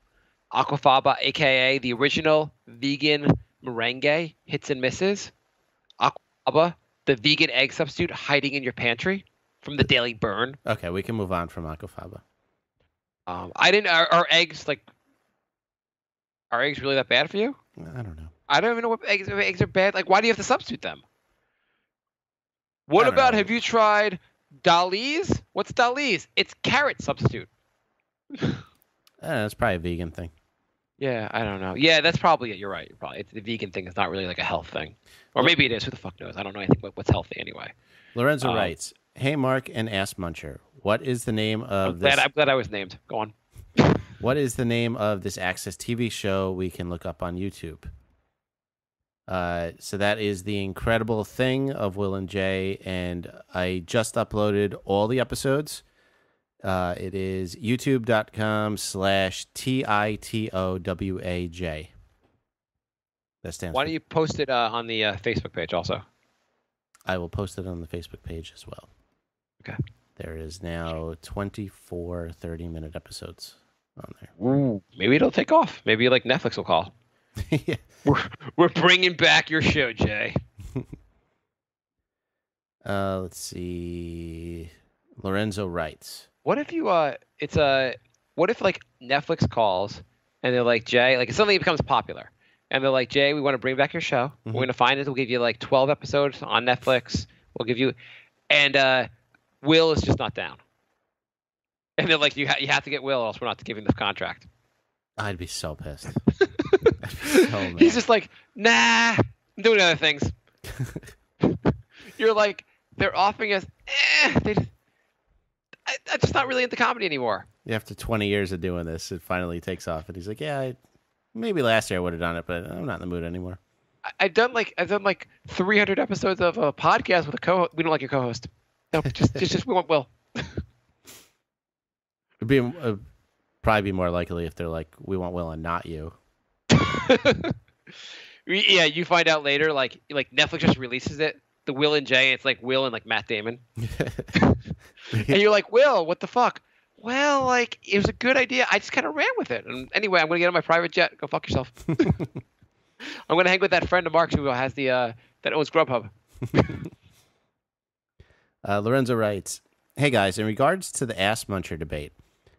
aquafaba, aka the original vegan meringue hits and misses, aquafaba, the vegan egg substitute hiding in your pantry from the Daily Burn. Okay, we can move on from aquafaba. Are eggs really that bad for you? I don't know. I don't even know what eggs are bad. Like, why do you have to substitute them? What about, have you tried Dali's? What's Dali's? It's carrot substitute. I don't know, it's probably a vegan thing. Yeah, I don't know. Yeah, that's probably it. You're right. It's the vegan thing is not really like a health thing. Or maybe it is. Who the fuck knows? I don't know anything about what's healthy anyway. Lorenzo writes, "Hey, Mark and Ass Muncher, what is the name of this?" I'm glad I was named. Go on. What is the name of this Access TV show we can look up on YouTube? So that is The Incredible Thing of Will and Jay, and I just uploaded all the episodes. It is youtube.com/TITOWAJ. That stands. Why don't you post it on the Facebook page also? I will post it on the Facebook page as well. Okay. There is now 24 30-minute episodes on there. Ooh, maybe it'll take off. Maybe like Netflix will call. Yeah. We're bringing back your show, Jay. Let's see. Lorenzo writes, what if you what if like Netflix calls and they're like, Jay, like suddenly it becomes popular and they're like, Jay, we want to bring back your show. Mm-hmm. We're going to find it. We'll give you like 12 episodes on Netflix. We'll give you, and Will is just not down. And they're like, you have to get Will or else we're not giving the contract. I'd be so pissed. I'd be so mad. He's just like, nah, I'm doing other things. You're like, they're offering us, I'm just not really into comedy anymore. After 20 years of doing this, it finally takes off. And he's like, yeah, maybe last year I would have done it, but I'm not in the mood anymore. I've done like 300 episodes of a podcast with a co-host. We don't like your co-host. No, just we want Will. It'd probably be more likely if they're like, we want Will and not you. Yeah, you find out later, like Netflix just releases it, the Will and Jay, it's like Will and like Matt Damon. And you're like, Will, what the fuck? Well, like, it was a good idea. I just kind of ran with it. And anyway, I'm going to get on my private jet. Go fuck yourself. I'm going to hang with that friend of Mark's who has that owns Grubhub. Lorenzo writes, hey guys, in regards to the Ass Muncher debate,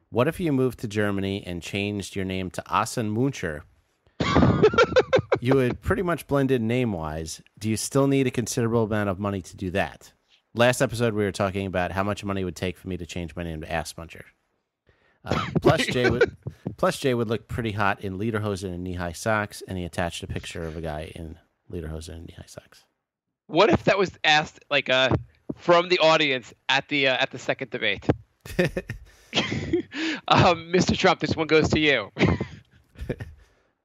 what if you moved to Germany and changed your name to Assen Muncher? You would pretty much blend in name-wise. Do you still need a considerable amount of money to do that? Last episode, we were talking about how much money it would take for me to change my name to Ass Muncher. Plus, Jay would look pretty hot in lederhosen and knee-high socks, and he attached a picture of a guy in lederhosen and knee-high socks. What if that was asked like from the audience at the second debate? Mr. Trump, this one goes to you.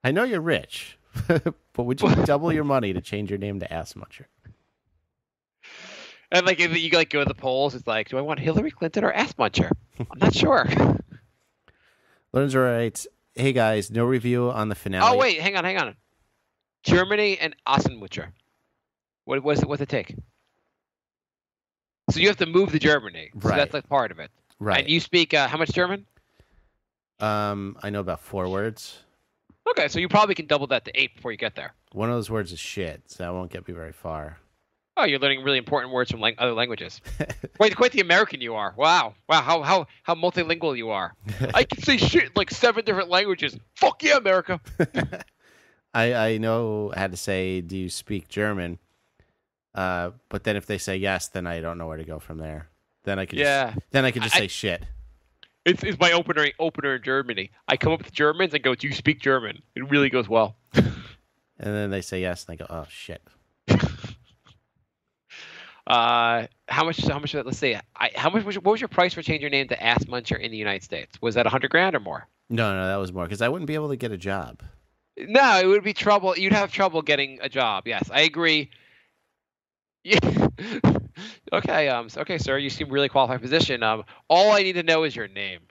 I know you're rich, but would you double your money to change your name to Ass Muncher? And like, if you like go to the polls, it's like, do I want Hillary Clinton or Ass Muncher? I'm not sure. Lorenzo writes, hey guys, no review on the finale. Oh wait, hang on. Germany and Assenmutter. What's it take? So you have to move to Germany. So Right. that's like part of it. Right. And you speak how much German? I know about 4 words. Okay, so you probably can double that to 8 before you get there. One of those words is shit, so that won't get me very far. Oh, you're learning really important words from other languages. Quite the American you are. Wow, how multilingual you are. I can say shit in like 7 different languages. Fuck yeah, America. I know how to say, do you speak German? But then if they say yes, then I don't know where to go from there. Then I could just say shit. It's my opener in Germany. I come up with Germans and go, do you speak German? It really goes well. And then they say yes, and I go, oh, shit. How much? Let's see. How much? What was your price for changing your name to Ass Muncher in the United States? Was that $100,000 or more? No, that was more because I wouldn't be able to get a job. No, it would be trouble. You'd have trouble getting a job. Yes, I agree. Yeah. Okay. Okay, sir. You seem really qualified for the position. All I need to know is your name.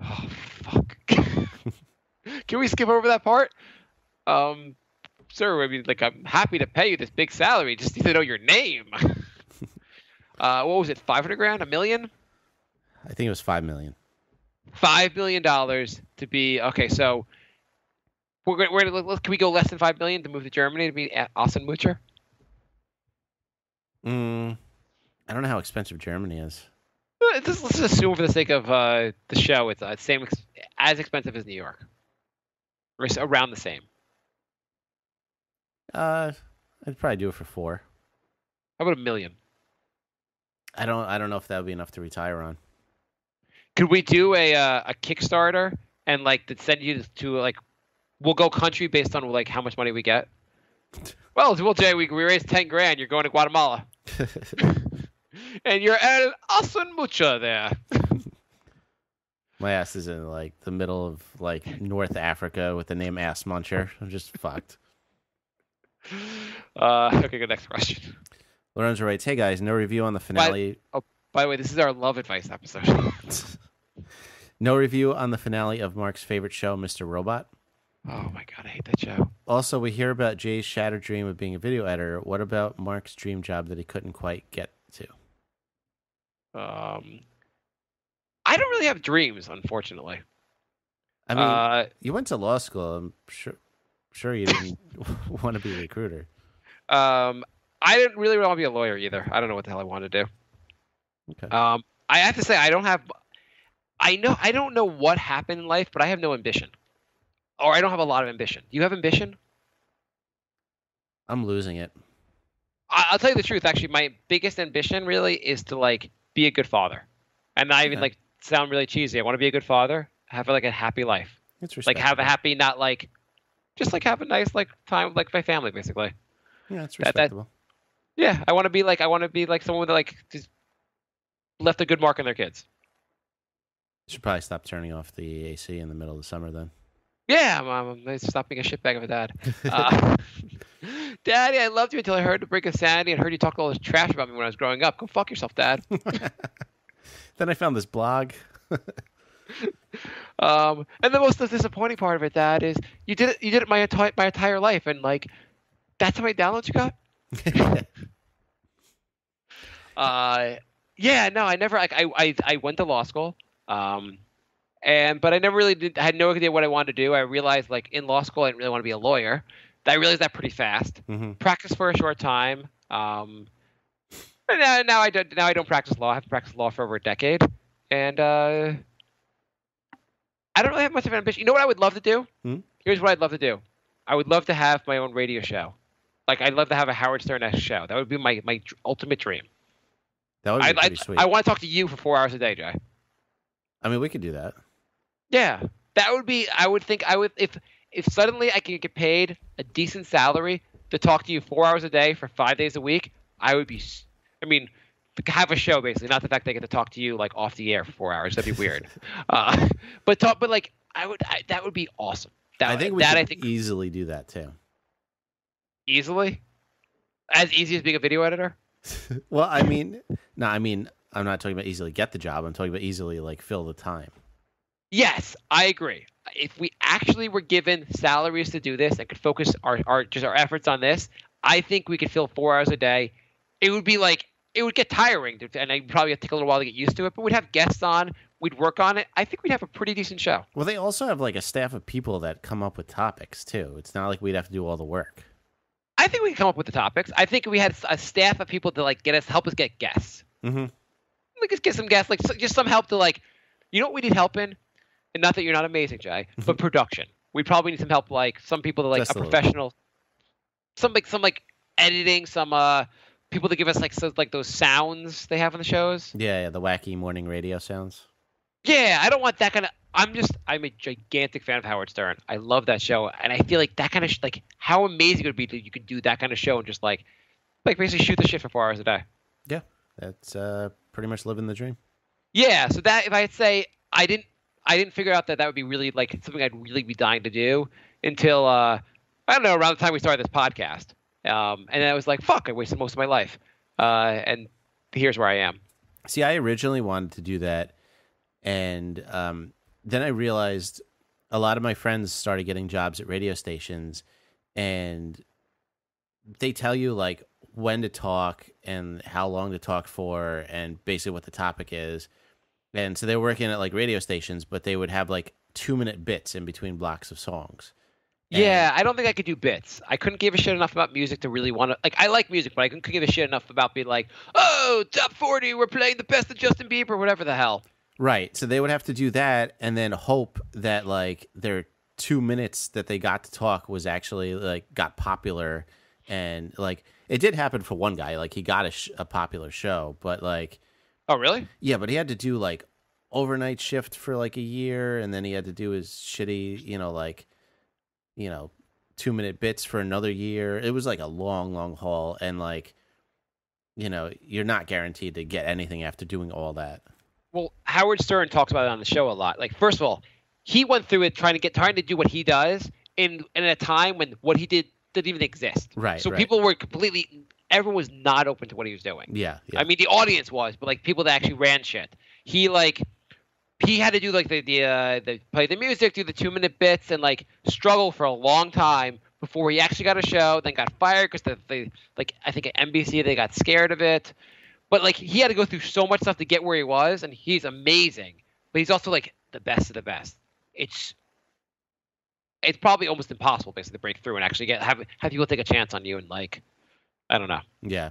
Oh, fuck. Can we skip over that part? Sir, I mean, like, I'm happy to pay you this big salary. Just need to know your name. What was it? $500,000? $1 million? I think it was $5 million. $5 million to be okay. So can we go less than $5 million to move to Germany to be Assen Mucher? I don't know how expensive Germany is. Let's just assume for the sake of the show, it's as expensive as New York, or around the same. I'd probably do it for $4 million. How about $1 million? I don't know if that would be enough to retire on. Could we do a Kickstarter and like send you to like we'll go country based on like how much money we get? Well, Jay, we raised $10,000. You're going to Guatemala, and you're at Assen Mucher there. My ass is in like the middle of like North Africa with the name Ass Muncher. I'm just fucked. Okay, good. Next question. Lorenzo writes, "Hey guys, no review on the finale." By the way, this is our love advice episode. No review on the finale of Mark's favorite show, Mr. Robot. Oh my god, I hate that show. Also, we hear about Jay's shattered dream of being a video editor. What about Mark's dream job that he couldn't quite get to? I don't really have dreams, unfortunately. I mean, you went to law school. I'm sure you didn't want to be a recruiter. I didn't really want to be a lawyer either. I don't know what the hell I wanted to do. Okay. I have to say I don't know what happened in life, but I have no ambition. Or I don't have a lot of ambition. Do you have ambition? I'm losing it. I'll tell you the truth. Actually, my biggest ambition really is to like be a good father, and not even like sound really cheesy. I want to be a good father, have like a happy life, It's like have a respectable. happy, not like, just like have a nice like time with like my family, basically. Yeah, it's respectable. Yeah, I want to be like someone that like just left a good mark on their kids. Should probably stop turning off the AC in the middle of the summer then. Yeah, Mom, stop being a shitbag of a dad. Daddy, I loved you until I heard the break of sanity and heard you talk all this trash about me when I was growing up. Go fuck yourself, Dad. Then I found this blog. And the most disappointing part of it, Dad, is you did it my entire life, and like that's how many downloads you got. Yeah, no, I never like I went to law school. But I never really I had no idea what I wanted to do. I realized, like, in law school, I didn't really want to be a lawyer. I realized that pretty fast. Mm-hmm. Practiced for a short time. And now I don't practice law. I haven't practiced law for over a decade. And I don't really have much of an ambition. You know what I would love to do? Hmm? Here's what I'd love to do. I would love to have my own radio show. Like, I'd love to have a Howard Stern-esque show. That would be my ultimate dream. That would be pretty sweet. I want to talk to you for 4 hours a day, Jay. I mean, we could do that. Yeah, that would be. I would think I would if suddenly I could get paid a decent salary to talk to you 4 hours a day for 5 days a week. I would be. I mean, have a show basically, not the fact that I get to talk to you like off the air for 4 hours. That'd be weird. But like that would be awesome. I think we could easily do that too. Easily, as easy as being a video editor. Well, I mean, I'm not talking about easily get the job. I'm talking about easily like fill the time. Yes, I agree. If we actually were given salaries to do this and could focus our efforts on this, I think we could fill 4 hours a day. It would get tiring, and I'd probably take a little while to get used to it, but we'd have guests on. We'd work on it. I think we'd have a pretty decent show. Well, they also have like a staff of people that come up with topics too. It's not like we'd have to do all the work. I think we could come up with the topics. I think we had a staff of people to like help us get guests. Mm-hmm. We could get some guests, like just some help to like, you know what we need help in? And not that you're not amazing, Jay, but production. We probably need some help, like some people to like just a professional, some editing, some people to give us like those sounds they have on the shows. Yeah, the wacky morning radio sounds. Yeah, I don't want that kind of. I'm a gigantic fan of Howard Stern. I love that show, and I feel like that kind of like how amazing it would be that you could do that kind of show and just like Like basically shoot the shit for 4 hours a day. Yeah, that's pretty much living the dream. Yeah, so that if I'd say I didn't figure out that would be really like something I'd really be dying to do until I don't know, around the time we started this podcast. And then I was like, fuck, I wasted most of my life. And here's where I am. See, I originally wanted to do that, and then I realized a lot of my friends started getting jobs at radio stations, and they tell you like when to talk and how long to talk for and basically what the topic is. And so they were working at like radio stations, but they would have like 2-minute bits in between blocks of songs. Yeah, I don't think I could do bits. I couldn't give a shit enough about music to really want to. Like, I like music, but I couldn't give a shit enough about being like, oh, top 40, we're playing the best of Justin Bieber, whatever the hell. Right. So they would have to do that and then hope that like their 2 minutes that they got to talk was actually like got popular. And like it did happen for one guy. Like he got a popular show, but like. Oh, really? Yeah, but he had to do like overnight shift for like a year, and then he had to do his shitty, 2-minute bits for another year. It was like a long, long haul, and like, you're not guaranteed to get anything after doing all that. Well, Howard Stern talks about it on the show a lot. Like, first of all, he went through it trying to do what he does in a time when what he did didn't even exist. Right. So right. people were everyone was not open to what he was doing. Yeah. I mean, the audience was, but like people that actually ran shit. He had to do like the play the music, do the 2-minute bits, and like struggle for a long time before he actually got a show. Then got fired because I think at NBC they got scared of it. But like he had to go through so much stuff to get where he was, and he's amazing. But he's also like the best of the best. It's probably almost impossible basically to break through and actually have people take a chance on you and like. I don't know. Yeah.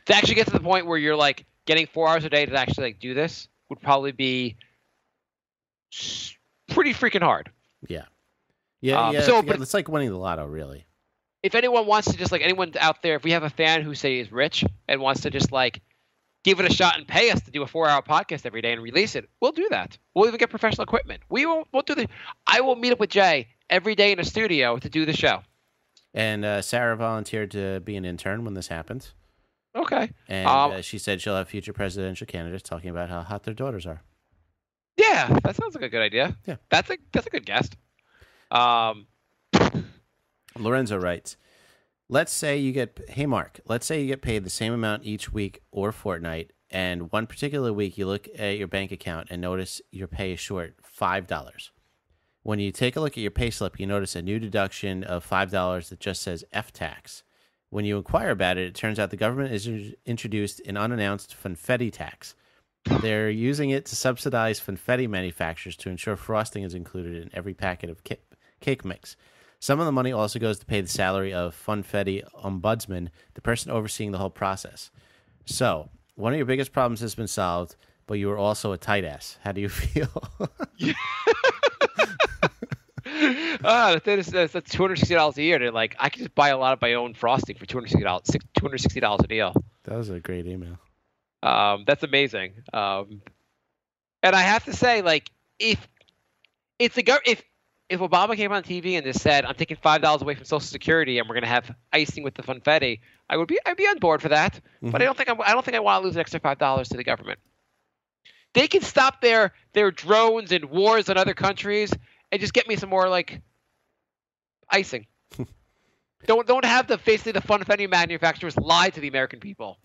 To actually get to the point where you're like getting 4 hours a day to actually like do this would probably be pretty freaking hard. Yeah. Yeah. But it's like winning the lotto, really. If anyone wants to just like anyone out there, if we have a fan who say is rich and wants to just like give it a shot and pay us to do a 4-hour podcast every day and release it, we'll do that. We'll even get professional equipment. We'll do the. I will meet up with Jay every day in a studio to do the show. And Sarah volunteered to be an intern when this happens. Okay. And she said she'll have future presidential candidates talking about how hot their daughters are. Yeah, that sounds like a good idea. Yeah. That's a good guest. Lorenzo writes, let's say you get paid the same amount each week or fortnight, and one particular week you look at your bank account and notice your pay is short $5. When you take a look at your payslip, you notice a new deduction of $5 that just says F-tax. When you inquire about it, it turns out the government has introduced an unannounced funfetti tax. They're using it to subsidize funfetti manufacturers to ensure frosting is included in every packet of cake mix. Some of the money also goes to pay the salary of funfetti ombudsman, the person overseeing the whole process. So, one of your biggest problems has been solved, but you are also a tight ass. How do you feel? That's $260 a year. To like, I could just buy a lot of my own frosting for $260 a deal. That was a great email. That's amazing. And I have to say, like, if Obama came on TV and just said, "I'm taking $5 away from Social Security and we're going to have icing with the funfetti," I'd be on board for that. Mm-hmm. But I don't think I want to lose an extra $5 to the government. They can stop their drones and wars in other countries and just get me some more like icing. Don't have the funfetti manufacturers lie to the American people.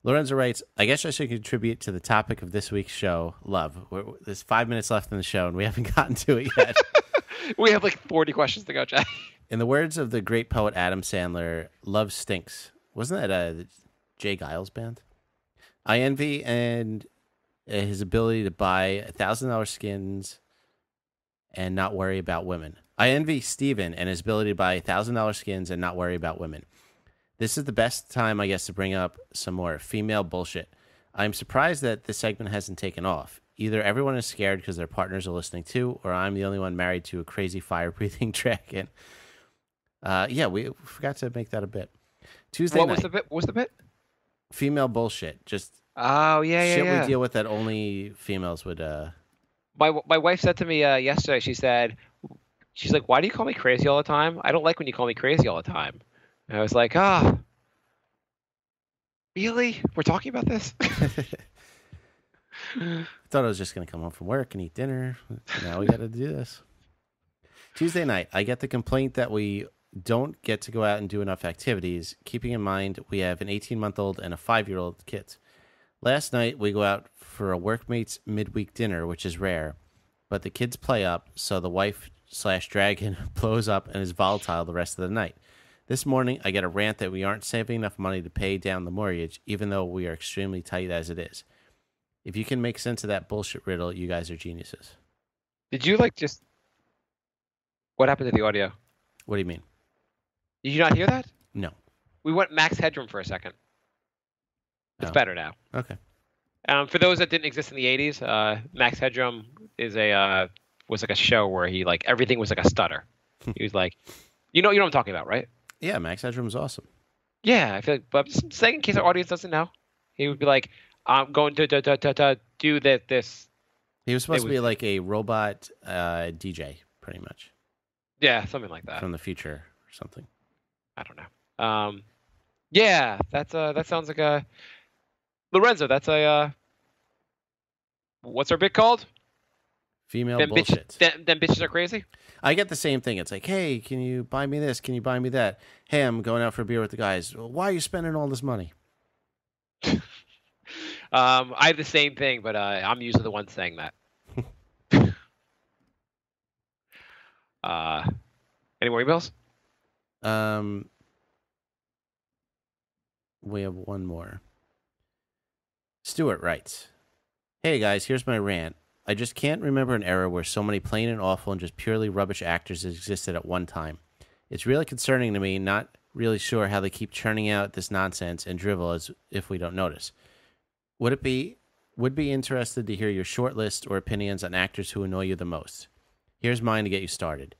Lorenzo writes, I guess I should contribute to the topic of this week's show, love. There's 5 minutes left in the show, and we haven't gotten to it yet. We have like 40 questions to go, Jay. In the words of the great poet Adam Sandler, love stinks. Wasn't that a Jay Giles band? I envy and his ability to buy $1,000 skins and not worry about women. I envy Steven and his ability to buy $1,000 skins and not worry about women. This is the best time, I guess, to bring up some more female bullshit. I'm surprised that this segment hasn't taken off. Either everyone is scared because their partners are listening too, or I'm the only one married to a crazy fire-breathing dragon. Yeah, we forgot to make that a bit. Tuesday night. What was the bit? Female bullshit. Just shit we deal with that only females would... My wife said to me yesterday, she's like, why do you call me crazy all the time? I don't like when you call me crazy all the time. And I was like, Really? We're talking about this? I thought I was just going to come home from work and eat dinner. Now we got to do this. Tuesday night, I get the complaint that we don't get to go out and do enough activities, keeping in mind we have an 18-month-old and a 5-year-old kids. Last night, we go out for a workmate's midweek dinner, which is rare, but the kids play up, so the wife/dragon blows up and is volatile the rest of the night. This morning, I get a rant that we aren't saving enough money to pay down the mortgage, even though we are extremely tight as it is. If you can make sense of that bullshit riddle, you guys are geniuses. Did you just... What happened to the audio? What do you mean? Did you not hear that? No. We went Max Headroom for a second. It's better now. Okay. For those that didn't exist in the 80s, Max Headroom is was like a show where he everything was like a stutter. He was like, you know what I'm talking about, right? Yeah, Max Headroom is awesome. Yeah, I feel like, but just saying in case our audience doesn't know, he would be like, I'm going to do this. He was supposed to be like a robot DJ, pretty much. Yeah, something like that. From the future or something. I don't know. Yeah, that sounds like a Lorenzo. That's a what's our bit called? Female them bullshit. Them bitches are crazy. I get the same thing. It's like, hey, can you buy me this? Can you buy me that? Hey, I'm going out for a beer with the guys. Why are you spending all this money? I have the same thing, but I'm usually the one saying that. Any more emails? We have one more. Stuart writes, hey guys, here's my rant. I just can't remember an era where so many plain and awful and just purely rubbish actors existed at one time. It's really concerning to me, not really sure how they keep churning out this nonsense and drivel as if we don't notice. Would be interested to hear your short list or opinions on actors who annoy you the most. Here's mine to get you started.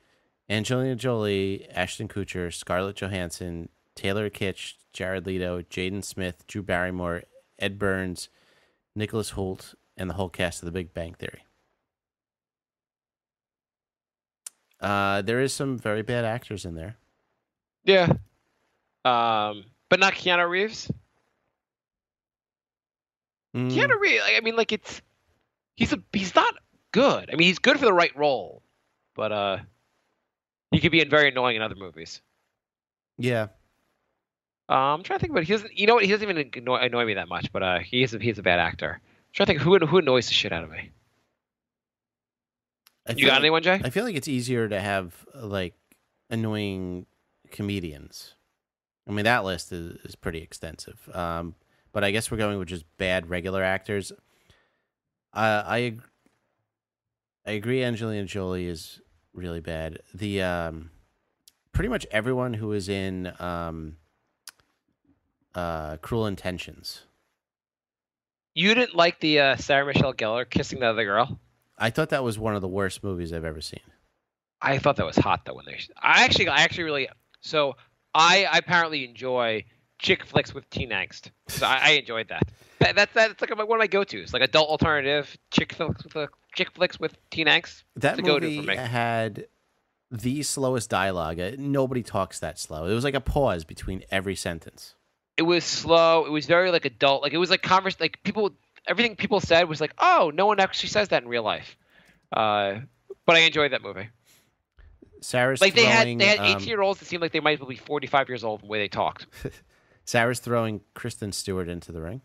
Angelina Jolie, Ashton Kutcher, Scarlett Johansson, Taylor Kitsch, Jared Leto, Jaden Smith, Drew Barrymore, Ed Burns, Nicholas Hoult, and the whole cast of The Big Bang Theory. There is some very bad actors in there. Yeah. But not Keanu Reeves. Keanu Reeves, I mean, he's not good. I mean, he's good for the right role, but he could be very annoying in other movies. Yeah. I'm trying to think, but he doesn't. You know what? He doesn't even annoy me that much. But he's a bad actor. I'm trying to think who annoys the shit out of me. You got anyone, Jay? I feel like it's easier to have annoying comedians. I mean, that list is pretty extensive. But I guess we're going with just bad regular actors. I agree. Angelina Jolie is really bad. The pretty much everyone who is in Cruel Intentions. You didn't like the Sarah Michelle Gellar kissing the other girl? I thought that was one of the worst movies I've ever seen. I thought that was hot though when I actually really. So I apparently enjoy chick flicks with teen angst. So I enjoyed that. That's like one of my go-tos, like adult alternative chick flicks with teen angst. That movie had the slowest dialogue. Nobody talks that slow. It was like a pause between every sentence. It was slow. It was very adult. It was people. Everything people said was oh, no one actually says that in real life. But I enjoyed that movie. Sarah's they had 18-year-olds that seemed like they might be 45 years old the way they talked. Sarah's throwing Kristen Stewart into the ring.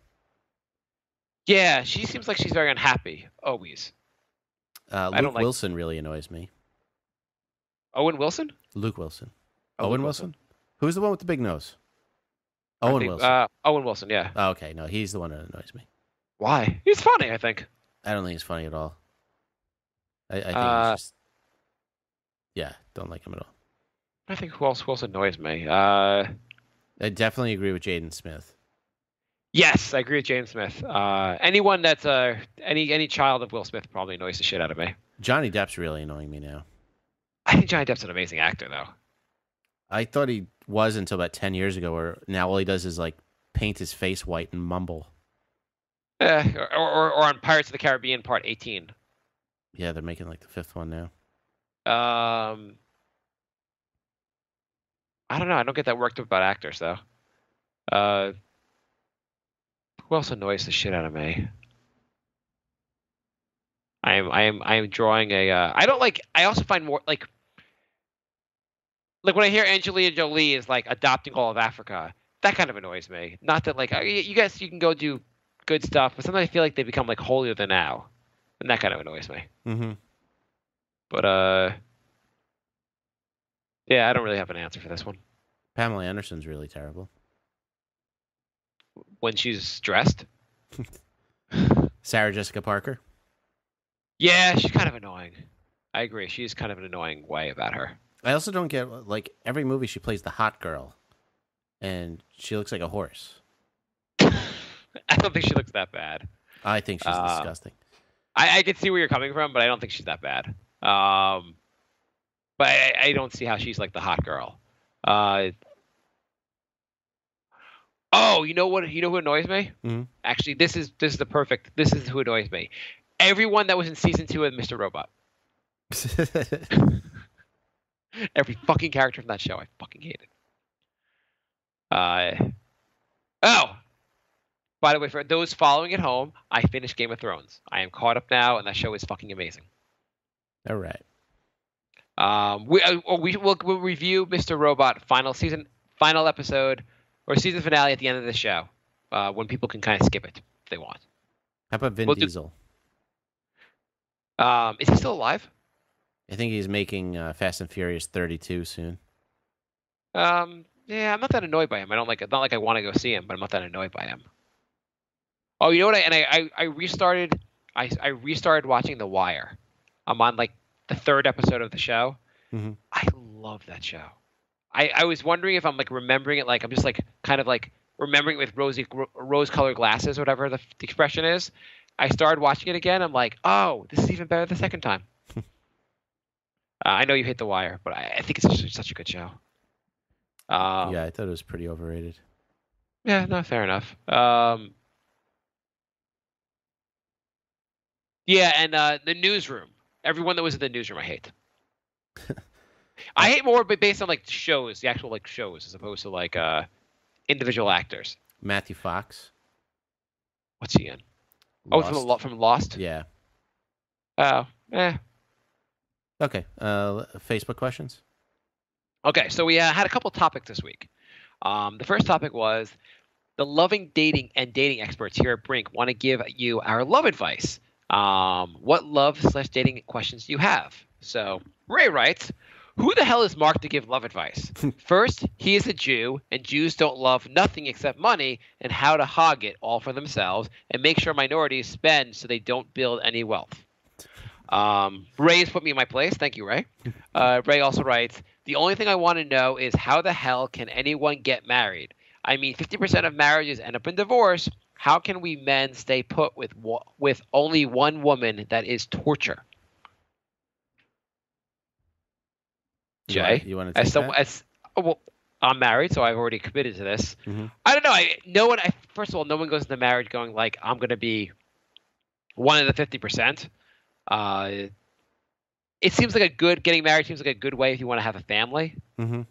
Yeah, she seems like she's very unhappy always. Luke Wilson really annoys me. Owen Wilson? Luke Wilson. Owen Wilson? Who's the one with the big nose? Owen Wilson. Owen Wilson, yeah. Oh, okay, no, he's the one that annoys me. Why? He's funny, I think. I don't think he's funny at all. I think he's just... Yeah, don't like him at all. I think who else annoys me? I definitely agree with Jaden Smith. Yes, I agree with Jaden Smith. Anyone that's any child of Will Smith probably annoys the shit out of me. Johnny Depp's really annoying me now. I think Johnny Depp's an amazing actor, though. I thought he was until about 10 years ago, where now all he does is paint his face white and mumble. Or on Pirates of the Caribbean Part 18. Yeah, they're making the 5th one now. I don't know. I don't get that worked up about actors though. Who else annoys the shit out of me? I am drawing a. I don't like. I also find more like when I hear Angelina Jolie is like adopting all of Africa, that kind of annoys me. Not that like you guys, you can go do good stuff, but sometimes I feel like they become like holier than thou, and that kind of annoys me. Mm-hmm. But yeah, I don't really have an answer for this one. Pamela Anderson's really terrible. When she's dressed. Sarah Jessica Parker. Yeah, she's kind of annoying. I agree. She's kind of an annoying way about her. I also don't get, like, every movie she plays the hot girl, and she looks like a horse. I don't think she looks that bad. I think she's disgusting. I can see where you're coming from, but I don't think she's that bad. But I don't see how she's like the hot girl. Oh, you know what? You know who annoys me? Mm-hmm. Actually, this is the perfect. This is who annoys me. Everyone that was in season 2 of Mr. Robot. Every fucking character from that show, I fucking hate it. Oh, by the way, for those following at home, I finished Game of Thrones. I am caught up now, and that show is fucking amazing. All right. We'll review Mr. Robot final episode, or season finale at the end of the show, when people can kind of skip it if they want. How about Vin Diesel? Is he still alive? I think he's making Fast and Furious 32 soon. Yeah, I'm not that annoyed by him. I don't like. It's not like I want to go see him, but I'm not that annoyed by him. Oh, you know what? I restarted. I restarted watching The Wire. I'm on like the 3rd episode of the show. Mm-hmm. I love that show. I was wondering if I'm like remembering it, like I'm just like kind of like remembering it with rose-colored glasses, whatever the expression is. I started watching it again. I'm like, oh, this is even better the second time. I know you hate The Wire, but I think it's such a good show. Yeah, I thought it was pretty overrated. Yeah, no, fair enough. Yeah, and the Newsroom. Everyone that was in the Newsroom, I hate. I hate more, but based on like shows, the actual like shows, as opposed to like individual actors. Matthew Fox. What's he in? Lost. Oh, from Lost. Yeah. Oh, Okay. Facebook questions. Okay, so we had a couple topics this week. The first topic was the loving dating and dating experts here at Brink want to give you our love advice. What love/dating questions do you have? So Ray writes, who the hell is Mark to give love advice? First, he is a Jew, and Jews don't love nothing except money and how to hog it all for themselves and make sure minorities spend so they don't build any wealth. Ray has put me in my place. Thank you, Ray. Ray also writes, the only thing I want to know is how the hell can anyone get married? I mean, 50% of marriages end up in divorce. How can we men stay put with only one woman? That is torture. Jay, you want to take that? Well, I'm married, so I've already committed to this. Mm-hmm. I don't know. First of all, no one goes into marriage going like, I'm going to be one of the 50%. It seems like getting married seems like a good way if you want to have a family. Mm-hmm.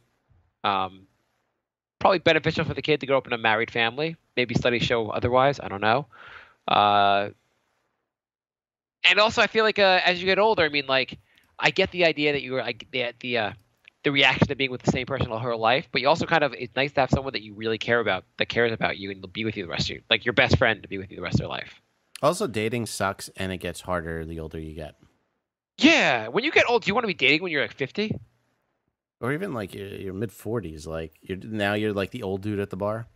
Probably beneficial for the kid to grow up in a married family. Maybe studies show otherwise. I don't know. And also, I feel like as you get older, I mean, like, I get the idea that you were like the reaction to being with the same person all her life, but you also kind of, it's nice to have someone that you really care about, that cares about you and will be with you the rest of your, like your best friend to be with you the rest of their life. Also, dating sucks and it gets harder the older you get. Yeah, when you get old, do you want to be dating when you're like 50? Or even like your mid 40s, like you're like the old dude at the bar.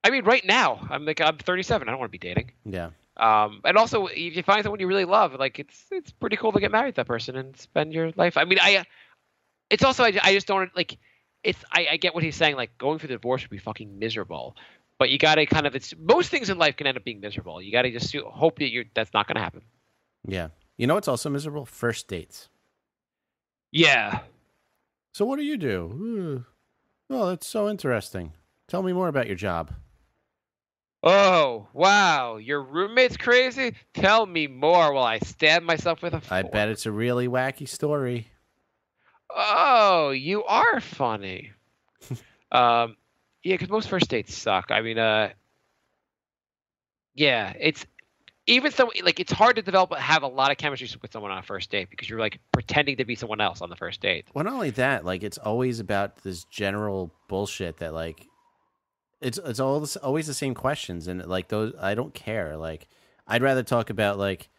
I mean, right now I'm 37. I don't want to be dating. Yeah. And also, if you find someone you really love, like it's pretty cool to get married to that person and spend your life. I mean, it's also I just don't like. I get what he's saying. Like going through the divorce would be fucking miserable, but you got to kind of. It's most things in life can end up being miserable. You got to just hope that that's not going to happen. Yeah. You know what's also miserable? First dates. Yeah. So what do you do? Oh, that's so interesting. Tell me more about your job. Oh, wow. Your roommate's crazy? Tell me more while I stab myself with a fork. I bet it's a really wacky story. Oh, you are funny. Yeah, because most first dates suck. I mean, Yeah, it's even so like it's hard to have a lot of chemistry with someone on a first date because you're like pretending to be someone else on the first date. Well, not only that, like it's always about this general bullshit that like it's always the same questions, and like those I don't care. Like I'd rather talk about like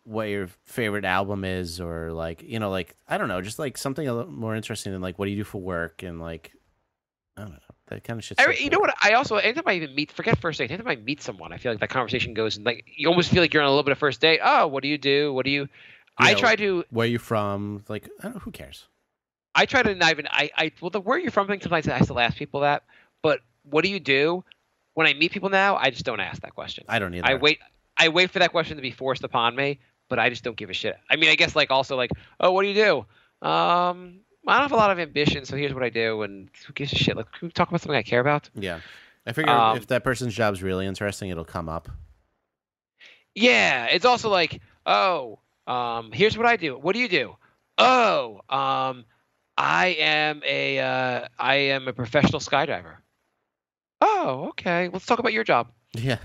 what your favorite album is, or like like I don't know, just like something a little more interesting than like what do you do for work, and like I don't know, that kind of shit. You know what? I also anytime I even forget first date. Anytime I meet someone, I feel like that conversation goes and like you almost feel like you're on a little bit of first date. Oh, what do you do? What do you? I try to. Where you from? Like I don't know. Who cares? I try to not even. The where you're from thing. Sometimes I still ask people that, but what do you do? When I meet people now, I just don't ask that question. I don't either. I wait for that question to be forced upon me, but I just don't give a shit. I mean, I guess like also like, oh, what do you do? I don't have a lot of ambition, so here's what I do, and who gives a shit? Like, can we talk about something I care about? Yeah, I figure if that person's job's really interesting, it'll come up. Yeah, it's also like, oh, here's what I do. What do you do? Oh, I am a professional skydiver. Oh, okay. Let's talk about your job. Yeah.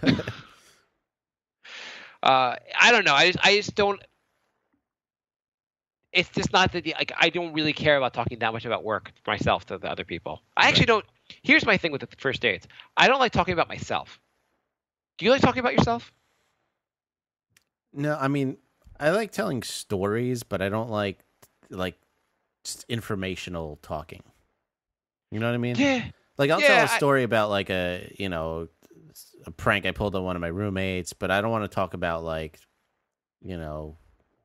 I don't know. I just don't. It's just not that like I don't really care about talking that much about work myself to the other people. I actually don't. Here's my thing with the first dates. I don't like talking about myself. Do you like talking about yourself? No, I mean I like telling stories, but I don't like just informational talking. You know what I mean? Yeah. Like I'll tell a story about like a prank I pulled on one of my roommates, but I don't want to talk about like,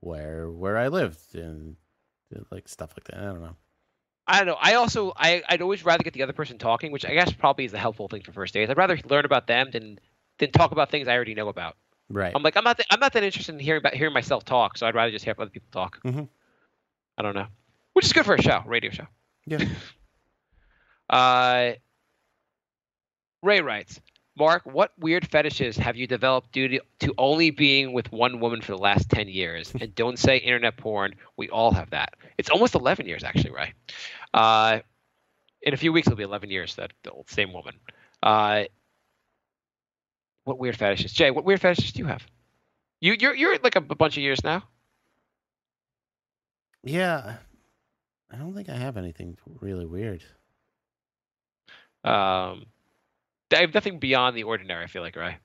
where I lived and like stuff like that. I don't know. I don't know. I'd always rather get the other person talking, which I guess probably is a helpful thing for first dates. I'd rather learn about them than talk about things I already know about. Right. I'm not that interested in hearing myself talk, so I'd rather just hear other people talk. Mm-hmm. I don't know, which is good for a radio show. Yeah. Ray writes, Mark, what weird fetishes have you developed due to only being with one woman for the last 10 years? And don't say internet porn. We all have that. It's almost 11 years, actually, Ray. In a few weeks, it'll be 11 years, that the same woman. What weird fetishes? Jay, what weird fetishes do you have? You're like a bunch of years now. Yeah. I don't think I have anything really weird. I have nothing beyond the ordinary, I feel like, Ray.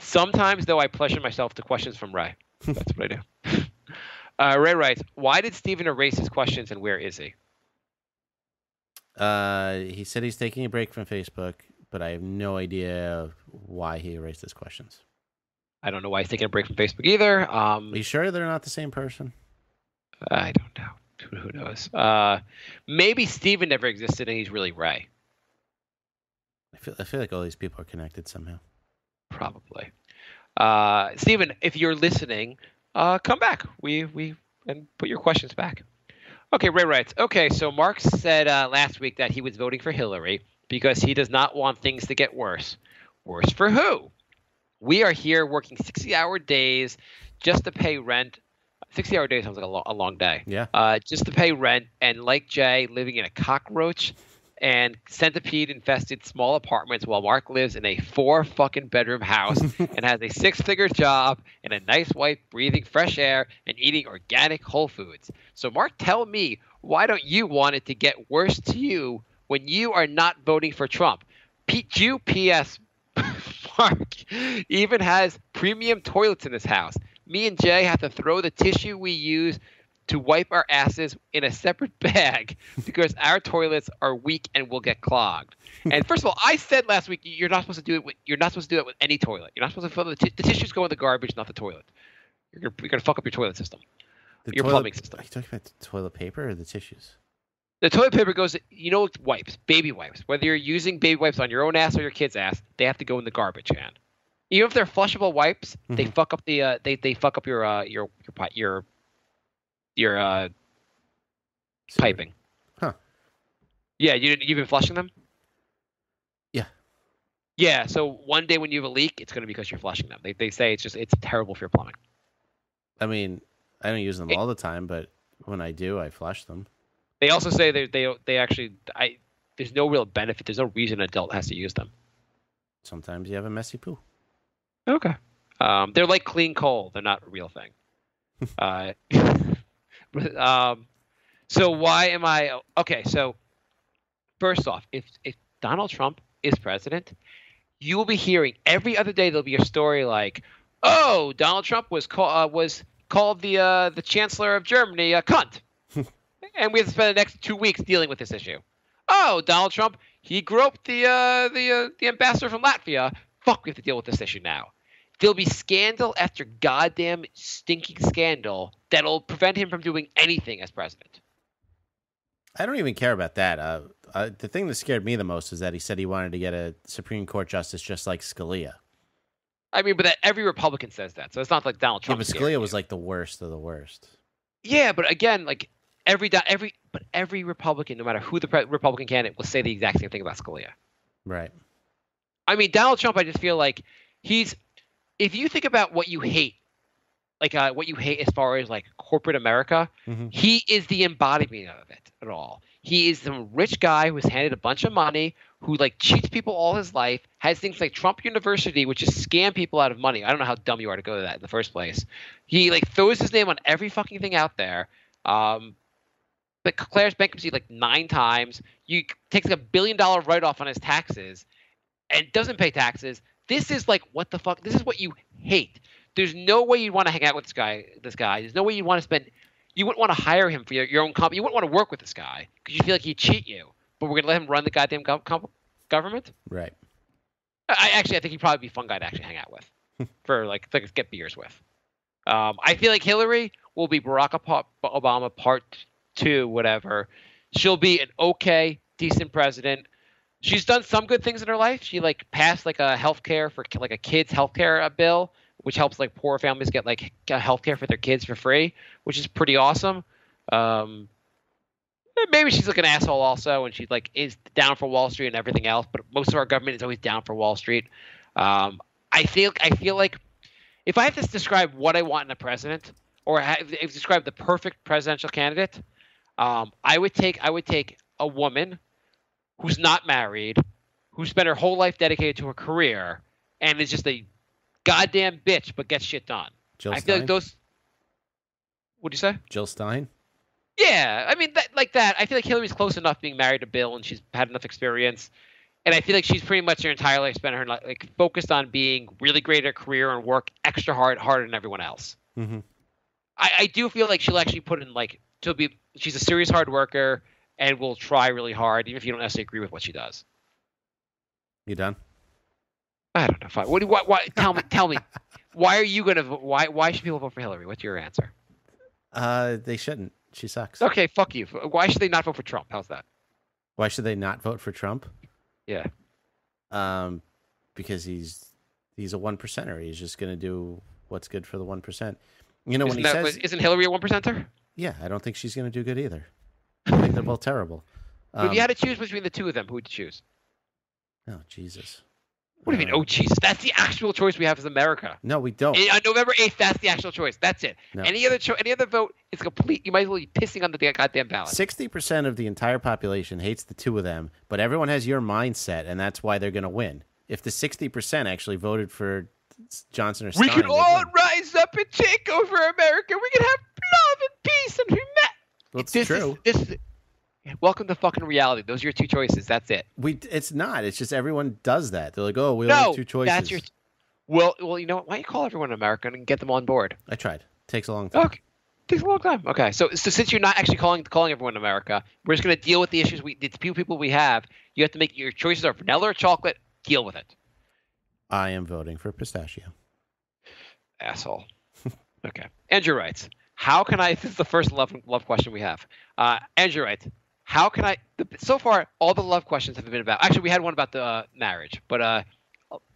Sometimes, though, I pleasure myself to questions from Ray. That's what I do. Ray writes, why did Steven erase his questions and where is he? He said he's taking a break from Facebook, but I have no idea why he erased his questions. I don't know why he's taking a break from Facebook either. Are you sure they're not the same person? I don't know. Who knows? Maybe Steven never existed and he's really Ray. I feel like all these people are connected somehow. Probably. Steven, if you're listening, come back. We and put your questions back. Okay, Ray writes, okay, so Mark said last week that he was voting for Hillary because he does not want things to get worse. Worse for who? We are here working 60-hour days just to pay rent. 60-hour day sounds like a long day. Yeah. Just to pay rent, and like Jay, living in a cockroach and centipede-infested small apartments while Mark lives in a 4-fucking-bedroom house and has a 6-figure job and a nice wife breathing fresh air and eating organic Whole Foods. So, Mark, tell me, why don't you want it to get worse to you when you are not voting for Trump? P.S. Mark even has premium toilets in his house. Me and Jay have to throw the tissue we use to wipe our asses in a separate bag because our toilets are weak and will get clogged. And first of all, I said last week you're not supposed to do it. You're not supposed to do that with any toilet. You're not supposed to fill the tissues go in the garbage, not the toilet. You're gonna fuck up your toilet system, your plumbing system. Are you talking about the toilet paper or the tissues? The toilet paper goes, wipes, baby wipes. Whether you're using baby wipes on your own ass or your kid's ass, they have to go in the garbage can. Even if they're flushable wipes, they fuck up the they fuck up your piping. Huh. Yeah, you've been flushing them? Yeah. Yeah, so one day when you have a leak, it's going to be because you're flushing them. They say it's terrible for your plumbing. I mean, I don't use them all the time, but when I do, I flush them. They also say they actually there's no real benefit. There's no reason an adult has to use them. Sometimes you have a messy poo. Okay. They're like clean coal. They're not a real thing. So why am I okay? So first off, if Donald Trump is president, you will be hearing every other day there'll be a story like, "Oh, Donald Trump was called the Chancellor of Germany a cunt," and we have to spend the next 2 weeks dealing with this issue. Oh, Donald Trump, he groped the ambassador from Latvia. Fuck, we have to deal with this issue now. There'll be scandal after goddamn stinking scandal that'll prevent him from doing anything as president. I don't even care about that. The thing that scared me the most is that he said he wanted to get a Supreme Court justice just like Scalia. I mean, but every Republican says that, so it's not like Donald Trump. Yeah, but Scalia was like the worst of the worst. Yeah, but again, like every Republican, no matter who the Republican candidate, will say the exact same thing about Scalia. Right. I mean, Donald Trump, I just feel like he's. If you think about what you hate, like what you hate as far as like corporate America, he is the embodiment of it at all. He is some rich guy who's handed a bunch of money, who like cheats people all his life, has things like Trump University, which is scam people out of money. I don't know how dumb you are to go to that in the first place. He like throws his name on every fucking thing out there. But declares bankruptcy like 9 times. You takes like $1 billion write-off on his taxes, and doesn't pay taxes. This is like what the fuck? This is what you hate. There's no way you'd want to hang out with this guy. There's no way you'd want to spend. You wouldn't want to hire him for your own company. You wouldn't want to work with this guy because you feel like he'd cheat you. But we're gonna let him run the goddamn government. Right. I think he'd probably be a fun guy to actually hang out with for like get beers with. I feel like Hillary will be Barack Obama part 2, whatever. She'll be an okay, decent president. She's done some good things in her life. She like passed like a healthcare for like a kids healthcare bill, which helps like poor families get like healthcare for their kids for free, which is pretty awesome. Maybe she's like an asshole also, and she like is down for Wall Street and everything else. But most of our government is always down for Wall Street. I feel like if I have to describe what I want in a president, or describe the perfect presidential candidate, I would take a woman who's not married, who spent her whole life dedicated to her career, and is just a goddamn bitch, but gets shit done. Jill I feel Stein? like those. What'd you say? Jill Stein? Yeah, I mean that. I feel like Hillary's close enough being married to Bill, and she's had enough experience, and I feel like she's pretty much her entire life spent her like focused on being really great at her career and work extra harder than everyone else. Mm-hmm. I do feel like she'll actually put in like she's a serious hard worker and will try really hard, even if you don't necessarily agree with what she does. You done? I don't know. Fine. Why, tell me. Why are you gonna? Why should people vote for Hillary? What's your answer? They shouldn't. She sucks. Okay, fuck you. Why should they not vote for Trump? How's that? Why should they not vote for Trump? Yeah. Because he's a 1%er. He's just gonna do what's good for the 1%. You know, Isn't Hillary a 1%er? Yeah, I don't think she's gonna do good either. I think they're both terrible. But if you had to choose between the two of them, who would you choose? Oh Jesus. What do you mean? Oh Jesus, that's the actual choice we have as America. No, we don't. On November 8th, that's the actual choice. That's it. No. Any other vote is complete. You might as well be pissing on the goddamn ballot. 60% of the entire population hates the two of them, but everyone has your mindset, and that's why they're going to win. If the 60% actually voted for Johnson or Stein, we can all rise up and take over America. We can have love and peace and humanity. Well, it's true. Welcome to fucking reality. Those are your two choices. That's it. It's not. It's just everyone does that. They're like, oh, we only have two choices. That's your. Well, you know what? Why don't you call everyone American and get them on board? I tried. Takes a long time. Okay. Takes a long time. Okay, so since you're not actually calling everyone America, we're just going to deal with the issues the people we have. You have to make your choices are vanilla or chocolate. Deal with it. I am voting for pistachio. Asshole. Okay. Andrew writes, how can I? This is the first love question we have. Andrew writes, how can I? So far, all the love questions have been about. Actually, we had one about the marriage, but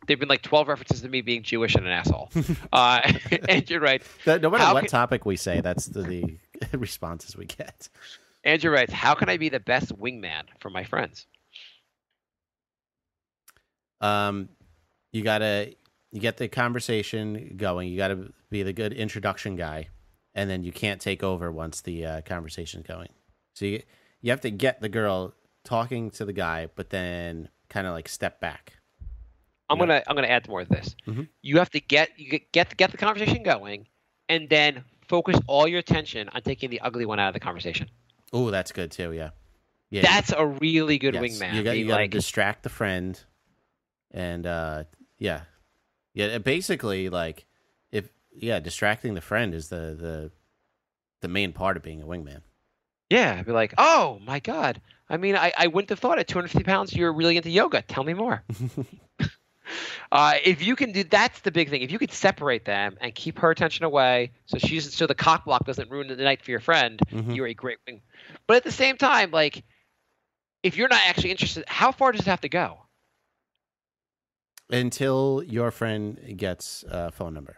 they've been like 12 references to me being Jewish and an asshole. Andrew writes, no matter what topic we say, that's the responses we get. Andrew writes, how can I be the best wingman for my friends? You get the conversation going. You gotta be the good introduction guy, and then you can't take over once the conversation's going. So you have to get the girl talking to the guy, but then kind of like step back. I'm Yeah. gonna add more to this. Mhm. You have to get the conversation going, and then focus all your attention on taking the ugly one out of the conversation. Oh, that's good too. Yeah. Yeah. That's a really good yes. wingman. You got Being to like, distract the friend, and yeah, basically, like, distracting the friend is the main part of being a wingman. yeah, be like, oh my god. I mean, I wouldn't have thought at 250 pounds you're really into yoga. Tell me more. If you can do, that's the big thing. If you could separate them and keep her attention away, so the cock block doesn't ruin the night for your friend, Mhm. you're a great wing. But at the same time, like, if you're not actually interested, how far does it have to go? Until your friend gets a phone number.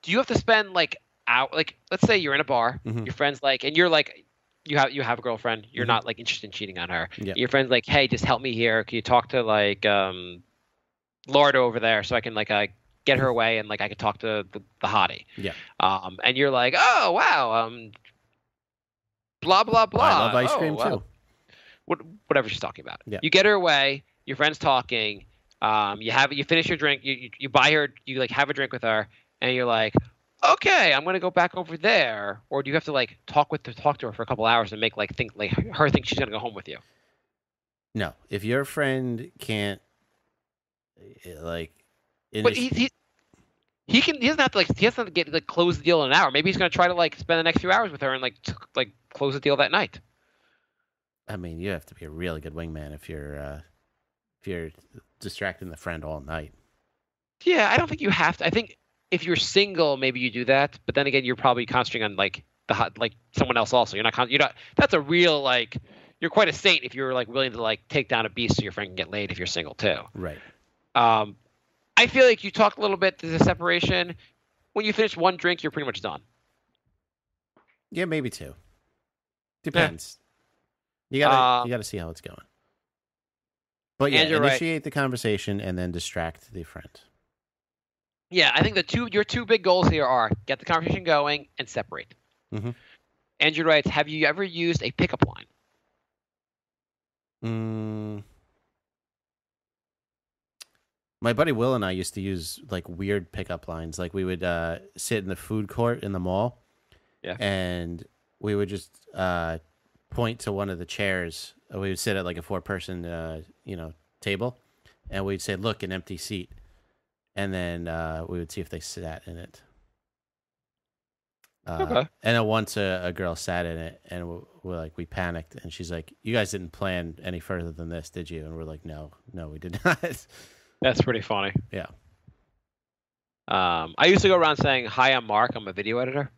Do you have to spend like let's say you're in a bar, Mhm. your friend's like, and you're like, you have a girlfriend, you're Mhm. not like interested in cheating on her. Yeah. Your friend's like, hey, just help me here. Can you talk to like Lord over there so I can like get her away and like I can talk to the hottie. Yeah. And you're like, oh wow, blah blah blah. I love ice Oh, cream wow. too. Whatever she's talking about. Yeah. You get her away. Your friend's talking. You finish your drink. You buy her. You like have a drink with her, and you're like, okay, I'm gonna go back over there. Or do you have to like talk to her for a couple hours and make her think she's gonna go home with you? No, if your friend can't, like, But he doesn't have to get close the deal in an hour. Maybe he's gonna try to like spend the next few hours with her and like close the deal that night. I mean, you have to be a really good wingman if you're distracting the friend all night. Yeah, I don't think you have to. I think if you're single, maybe you do that. But then again, you're probably concentrating on like someone else also. You're not. That's a real like. You're quite a saint if you're like willing to like take down a beast so your friend can get laid if you're single too. Right. I feel like you talked a little bit to the separation. When you finish one drink, you're pretty much done. Yeah, maybe two. Depends. You gotta see how it's going. But yeah, And you're initiate the conversation and then distract the friend. Yeah, I think your two big goals here are get the conversation going and separate. Mhm. Andrew writes, have you ever used a pickup line? My buddy Will and I used to use like weird pickup lines. Like we would sit in the food court in the mall, Yeah. and we would just point to one of the chairs. We would sit at like a 4-person table, and we'd say, "Look, an empty seat," and then we would see if they sat in it. Okay. And then once a girl sat in it, and we panicked, and she's like, "You guys didn't plan any further than this, did you?" And we're like, "No, we did not." That's pretty funny. Yeah. I used to go around saying, "Hi, I'm Mark. I'm a video editor."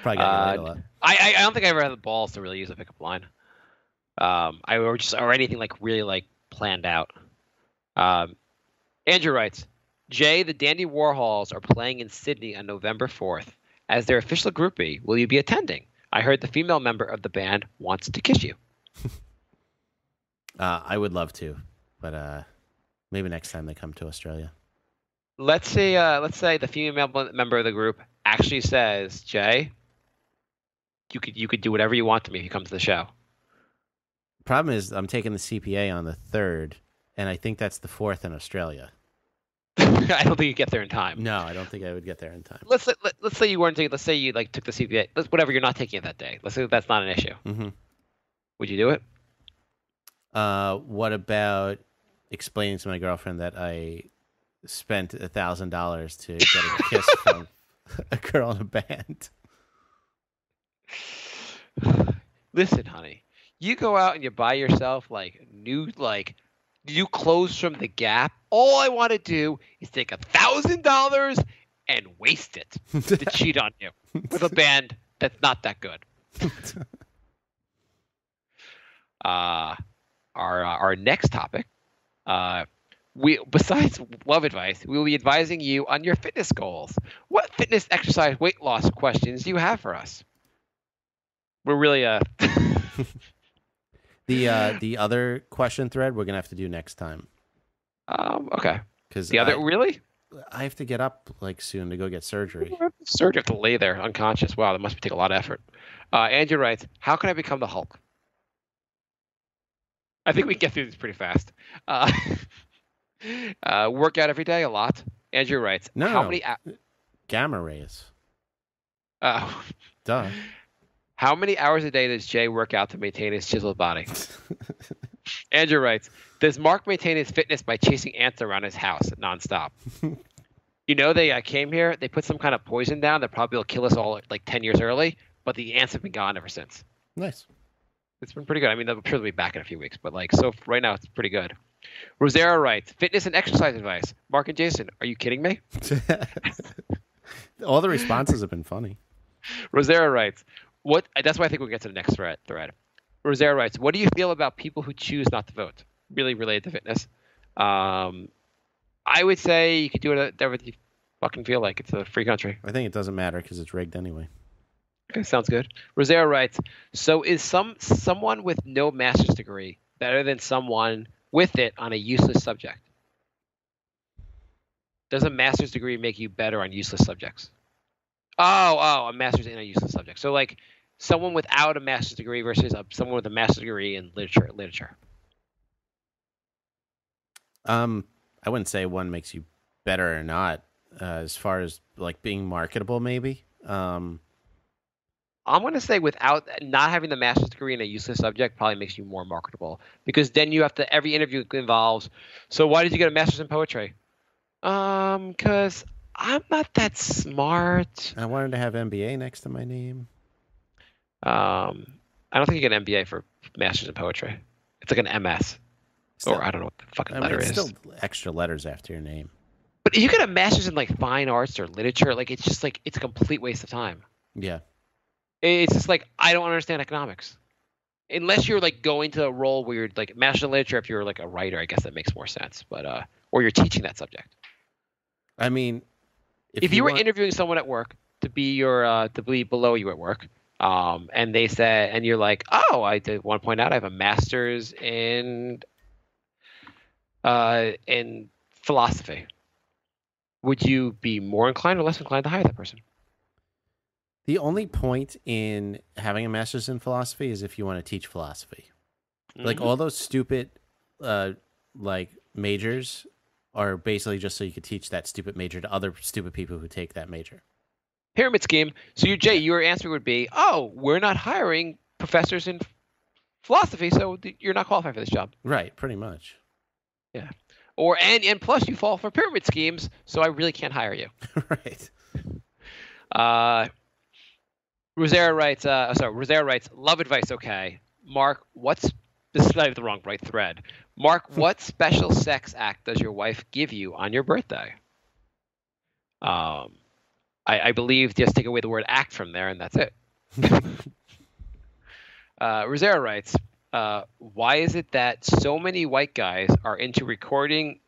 Probably got you laid a lot. I don't think I ever had the balls to really use a pickup line. Or anything like really like planned out. Andrew writes, Jay, the Dandy Warhols are playing in Sydney on November 4th. As their official groupie, will you be attending? I heard the female member of the band wants to kiss you. I would love to, but maybe next time they come to Australia. Let's say the female member of the group actually says, Jay, you could do whatever you want to me if you come to the show. Problem is, I'm taking the CPA on the 3rd, and I think that's the 4th in Australia. I don't think you get there in time. No, I don't think I would get there in time. Let's say you weren't taking. Let's say you like took the CPA. Whatever, you're not taking it that day. Let's say that's not an issue. Mm-hmm. Would you do it? What about explaining to my girlfriend that I spent $1,000 to get a kiss from a girl in a band? Listen, honey, you go out and you buy yourself new clothes from the Gap. All I want to do is take $1,000 and waste it to cheat on you with a band that's not that good. Our next topic, besides love advice, we will be advising you on your fitness goals. What fitness, exercise, weight loss questions do you have for us? We're really The other question thread we're gonna have to do next time. Okay. Because Really? I have to get up soon to go get surgery. Surgery, you have to lay there unconscious. Wow, that must take a lot of effort. Andrew writes, how can I become the Hulk? I think we can get through this pretty fast. Work out every day a lot. Andrew writes, No. Gamma rays. Duh. How many hours a day does Jay work out to maintain his chiseled body? Andrew writes, does Mark maintain his fitness by chasing ants around his house nonstop? They came here, they put some kind of poison down that probably will kill us all like 10 years early, but the ants have been gone ever since. Nice. It's been pretty good. I mean, I'm sure they'll be back in a few weeks, but so right now it's pretty good. Rosero writes, fitness and exercise advice. Mark and Jason, are you kidding me? All the responses have been funny. Rosero writes, that's why I think we'll get to the next thread. Rosero writes, what do you feel about people who choose not to vote? Really related to fitness. I would say you could do whatever you fucking feel like. It's a free country. I think it doesn't matter because it's rigged anyway. Okay, sounds good. Rosero writes, so is someone with no master's degree better than someone with it on a useless subject? Does a master's degree make you better on useless subjects? Oh, a master's in a useless subject. So like someone without a master's degree versus someone with a master's degree in literature. I wouldn't say one makes you better or not, as far as like being marketable, maybe. I'm going to say without not having the master's degree in a useless subject probably makes you more marketable, because then you have to, every interview involves, so why did you get a master's in poetry? Because I'm not that smart. I wanted to have MBA next to my name. I don't think you get an MBA for master's in poetry. It's like an MS. Or I don't know what the fucking letter is. Still extra letters after your name. But if you get a master's in like fine arts or literature, like it's just like it's a complete waste of time. Yeah. It's just like I don't understand economics. Unless you're like going to a role where you're like master's in literature, if you're like a writer, I guess that makes more sense. But or you're teaching that subject. I mean, if you were interviewing someone at work to be to be below you at work, and they said, and you're like, oh, I did want to point out I have a master's in philosophy. Would you be more inclined or less inclined to hire that person? The only point in having a master's in philosophy is if you want to teach philosophy. Mm-hmm. Like all those stupid like majors are basically just so you could teach that stupid major to other stupid people who take that major. Pyramid scheme. So your answer would be, oh, we're not hiring professors in philosophy, so you're not qualified for this job. Right, pretty much. Yeah. Or and plus you fall for pyramid schemes, so I really can't hire you. Right. Rosero writes, love advice, okay. Mark, this is the wrong right thread. Mark, what special sex act does your wife give you on your birthday? I believe just take away the word act from there and that's it. Rosero writes, why is it that so many white guys are into recording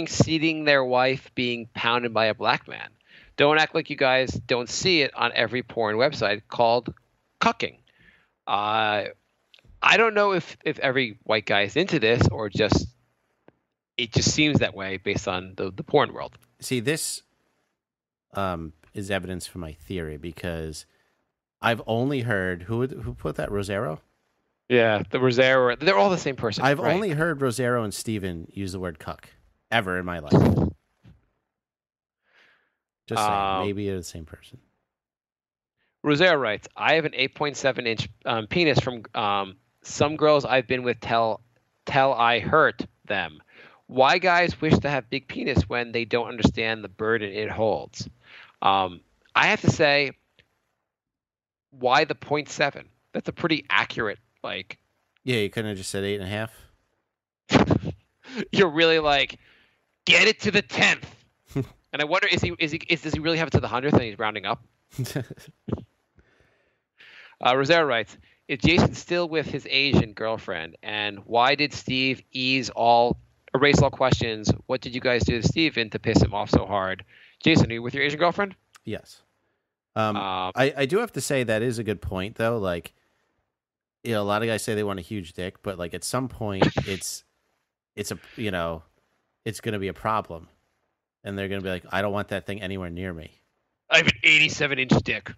seeing their wife being pounded by a black man? Don't act like you guys don't see it on every porn website called cucking. I don't know if every white guy is into this or just it just seems that way based on the porn world. See, this is evidence for my theory because I've only heard who put that, Rosero? Yeah, the Rosero. They're all the same person. I've only heard Rosero and Steven use the word cuck ever in my life. Just saying, maybe you're the same person. Rosero writes, I have an 8.7-inch penis from some girls I've been with tell I hurt them. Why guys wish to have big penis when they don't understand the burden it holds? I have to say, why the 0.7? That's a pretty accurate, like... Yeah, you couldn't have just said 8.5? You're really like, get it to the 10th. And I wonder, does he really have it to the 100th and he's rounding up? Rosero writes, is Jason still with his Asian girlfriend? And why did Steve erase all questions? What did you guys do to Steven to piss him off so hard? Jason, are you with your Asian girlfriend? Yes. I do have to say that is a good point, though. Like, you know, a lot of guys say they want a huge dick, but like at some point it's a, you know, it's going to be a problem. And they're going to be like, I don't want that thing anywhere near me. I have an 87-inch dick.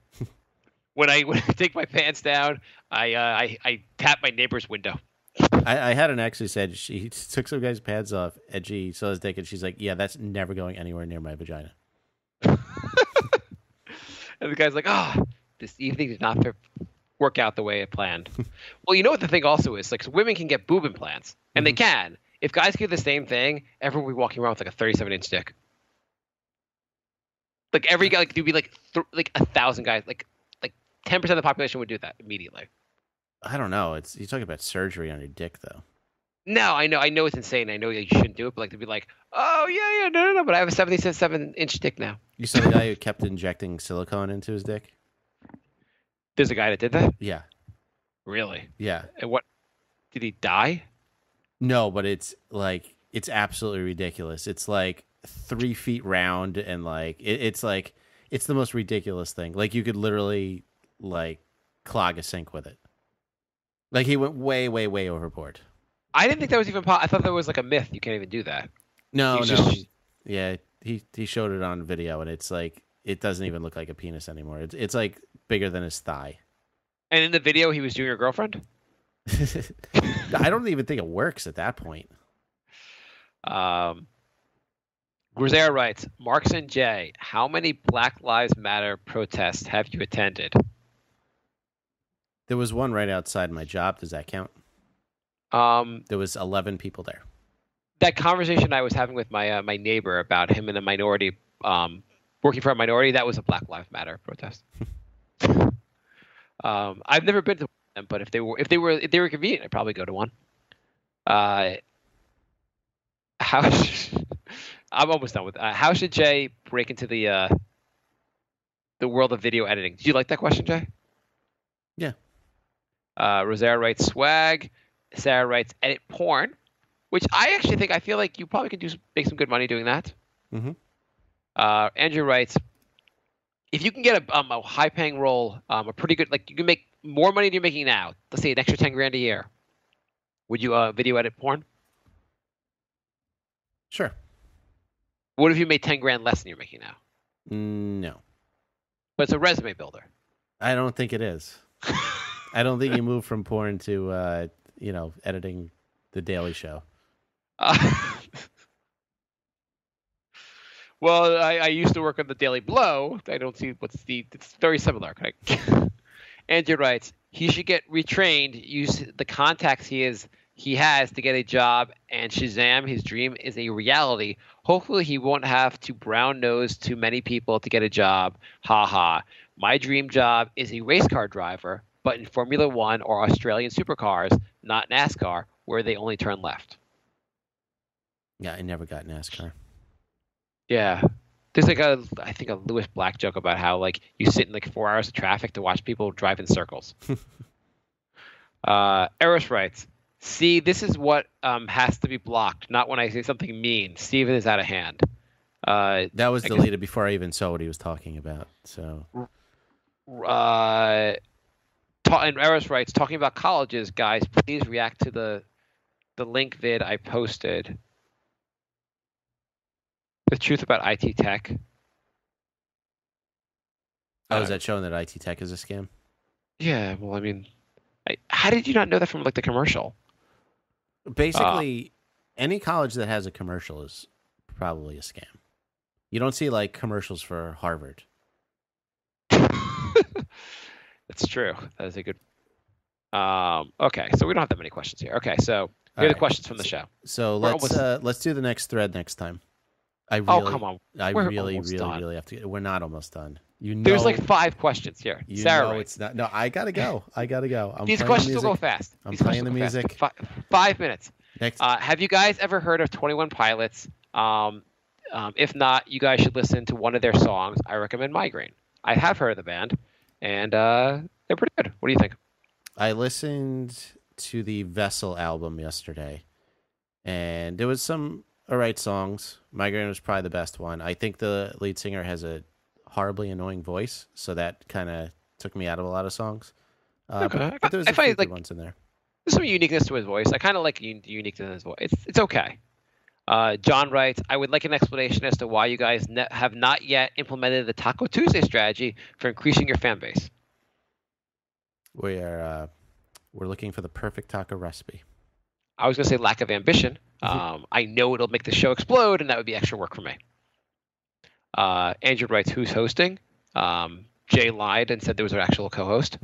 When I take my pants down, I tap my neighbor's window. I had an ex who said she took some guy's pads off and she saw his dick and she's like, yeah, that's never going anywhere near my vagina. And the guy's like, this evening did not work out the way it planned. Well, you know what the thing also is? Like, so women can get boob implants, and they can. If guys do the same thing, everyone will be walking around with like a 37-inch dick. Like every guy, like there'd be like 1,000 guys, like 10% of the population would do that immediately. I don't know. You're talking about surgery on your dick, though. No, I know it's insane. I know you shouldn't do it, but like to be like, oh yeah, no. But I have a 77-inch dick now. You saw the guy who kept injecting silicone into his dick? There's a guy that did that? Yeah. Really? Yeah. And what? Did he die? No, but it's absolutely ridiculous. It's like 3 feet round and like it's the most ridiculous thing. Like you could literally like clog a sink with it. Like he went way, way, way overboard. I didn't think that was even possible. I thought that was like a myth. You can't even do that. No. Yeah, he showed it on video, and it's like it doesn't even look like a penis anymore. It's like bigger than his thigh. And in the video, he was doing your girlfriend? I don't even think it works at that point. Grisera writes, Marks and Jay, how many Black Lives Matter protests have you attended? There was one right outside my job. Does that count? There was 11 people there. That conversation I was having with my my neighbor about him in a minority, working for a minority, that was a Black Lives Matter protest. I've never been to them, but if they were convenient, I'd probably go to one. I'm almost done with. How should Jay break into the world of video editing? Did you like that question, Jay? Yeah. Rosera writes swag. Sarah writes edit porn, which I feel like you probably could make some good money doing that. Mm-hmm. Andrew writes, if you can get a high paying role, a pretty good, like you can make more money than you're making now. Let's say an extra $10,000 a year. Would you video edit porn? Sure. What if you made $10,000 less than you're making now? No. But it's a resume builder. I don't think it is. I don't think you move from porn to, editing The Daily Show. Well, I used to work on The Daily Blow. I don't see it's very similar. Andrew writes, he should get retrained, use the contacts he has to get a job, and Shazam, his dream is a reality. Hopefully he won't have to brown nose too many people to get a job. Ha ha. My dream job is a race car driver, but in Formula One or Australian supercars, not NASCAR, where they only turn left. Yeah, I never got NASCAR. Yeah. There's I think a Lewis Black joke about how like you sit in like 4 hours of traffic to watch people drive in circles. Eris writes, see, this is what has to be blocked, not when I say something mean. Steven is out of hand. That was deleted before I even saw what he was talking about. So, and Eris writes, talking about colleges, guys, please react to the link vid I posted. The truth about IT tech. Oh, is that showing that IT tech is a scam? Yeah, well, I mean, how did you not know that from like the commercial? Basically, any college that has a commercial is probably a scam. You don't see like commercials for Harvard. That's true. That is a good. Okay, so we don't have that many questions here. Okay, so here are the questions from the show. So let's do the next thread next time. Come on. We're really have to. We're not almost done. There's like 5 questions here. Sarah, it's not. No, I gotta go. These questions will go fast. I'm playing the music. 5 minutes. Next. Have you guys ever heard of 21 Pilots? If not, you guys should listen to one of their songs. I recommend Migraine. I have heard of the band, and they're pretty good. What do you think? I listened to the Vessel album yesterday, and there was some alright songs. Migraine was probably the best one. I think the lead singer has a horribly annoying voice, so that kind of took me out of a lot of songs. Okay. But there's a few good ones in there. There's some uniqueness to his voice. I kind of like the uniqueness in his voice. It's okay. John writes, I would like an explanation as to why you guys have not yet implemented the Taco Tuesday strategy for increasing your fan base. We're looking for the perfect taco recipe. I was going to say lack of ambition. I know it'll make the show explode, and that would be extra work for me. Andrew writes, who's hosting? Jay lied and said there was an actual co-host.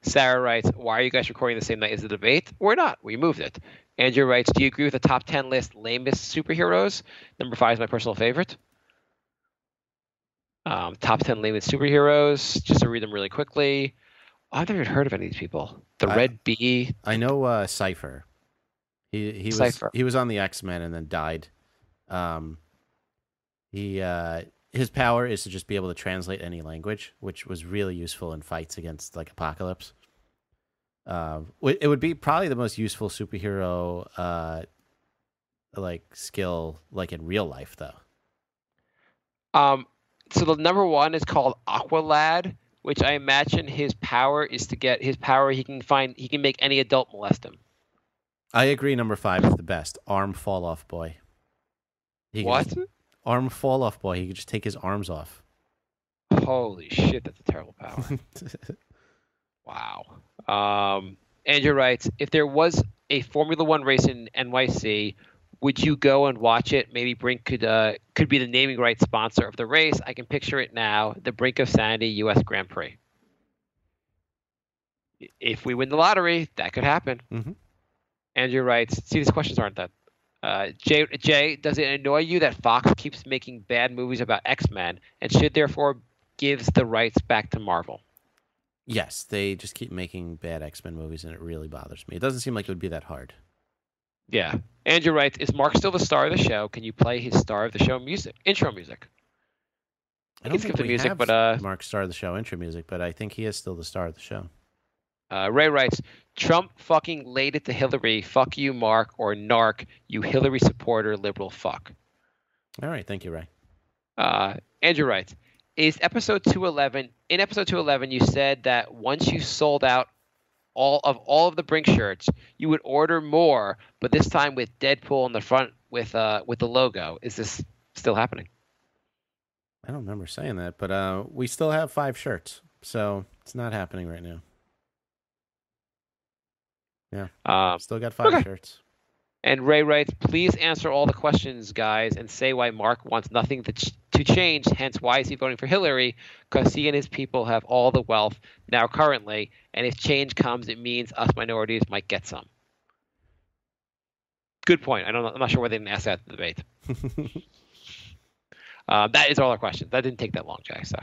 Sarah writes, why are you guys recording the same night as the debate? We're not. We moved it. Andrew writes, do you agree with the top 10 list lamest superheroes? Number 5 is my personal favorite. Top 10 lamest superheroes. Just to read them really quickly. I've never heard of any of these people. The Red Bee. I know Cypher. He was on the X-Men and then died. His power is to just be able to translate any language, which was really useful in fights against like Apocalypse. It would be probably the most useful superhero like skill like in real life though. So the number 1 is called Aqualad, which I imagine his power is to get his power. He can make any adult molest him. I agree. Number 5 is the best. Arm fall off boy. Arm fall off boy. He could just take his arms off. Holy shit, that's a terrible power. Wow. Andrew writes, if there was a Formula One race in NYC, would you go and watch it? Maybe Brink could be the naming rights sponsor of the race. I can picture it now. The Brink of Sanity U.S. Grand Prix. If we win the lottery, that could happen. Mm-hmm. Andrew writes, see, these questions aren't that. Jay, does it annoy you that Fox keeps making bad movies about X-Men and should therefore gives the rights back to Marvel? Yes, they just keep making bad X-Men movies, and it really bothers me. It doesn't seem like it would be that hard. Yeah. Andrew writes, is Mark still the star of the show? Can you play his star of the show music, intro music? I don't think the we music, have but Mark star of the show intro music, but I think he is still the star of the show. Ray writes, Trump fucking laid it to Hillary. Fuck you, Mark, or narc, you Hillary supporter, liberal fuck. All right. Thank you, Ray. Andrew writes, in episode 211, you said that once you sold out all of the Brink shirts, you would order more, but this time with Deadpool on the front with the logo. Is this still happening? I don't remember saying that, but we still have 5 shirts, so it's not happening right now. Yeah, still got 5 shirts. And Ray writes, please answer all the questions, guys, and say why Mark wants nothing to change, hence why is he voting for Hillary? Because he and his people have all the wealth now currently, and if change comes, it means us minorities might get some. Good point. I'm not sure why they didn't ask that at the debate. That is all our questions. That didn't take that long, Jay. So.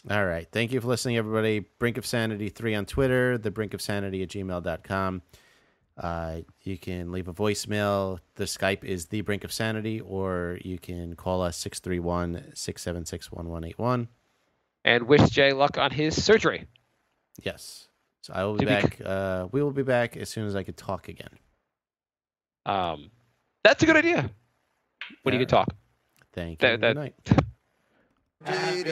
All right. Thank you for listening, everybody. Brink of Sanity 3 on Twitter, thebrinkofsanity@gmail.com. You can leave a voicemail. The Skype is The Brink of Sanity, or you can call us 631-676-1181. And wish Jay luck on his surgery. Yes. So I will be back. We will be back as soon as I could talk again. That's a good idea. When you can talk. Thank you. Good night. I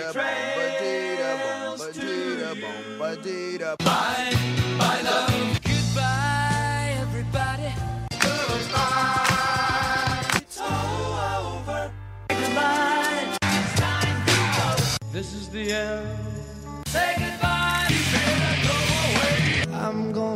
love. Goodbye, everybody. Goodbye. It's all over. Goodbye. It's time to go. This is the end. Say goodbye. Go away. I'm going.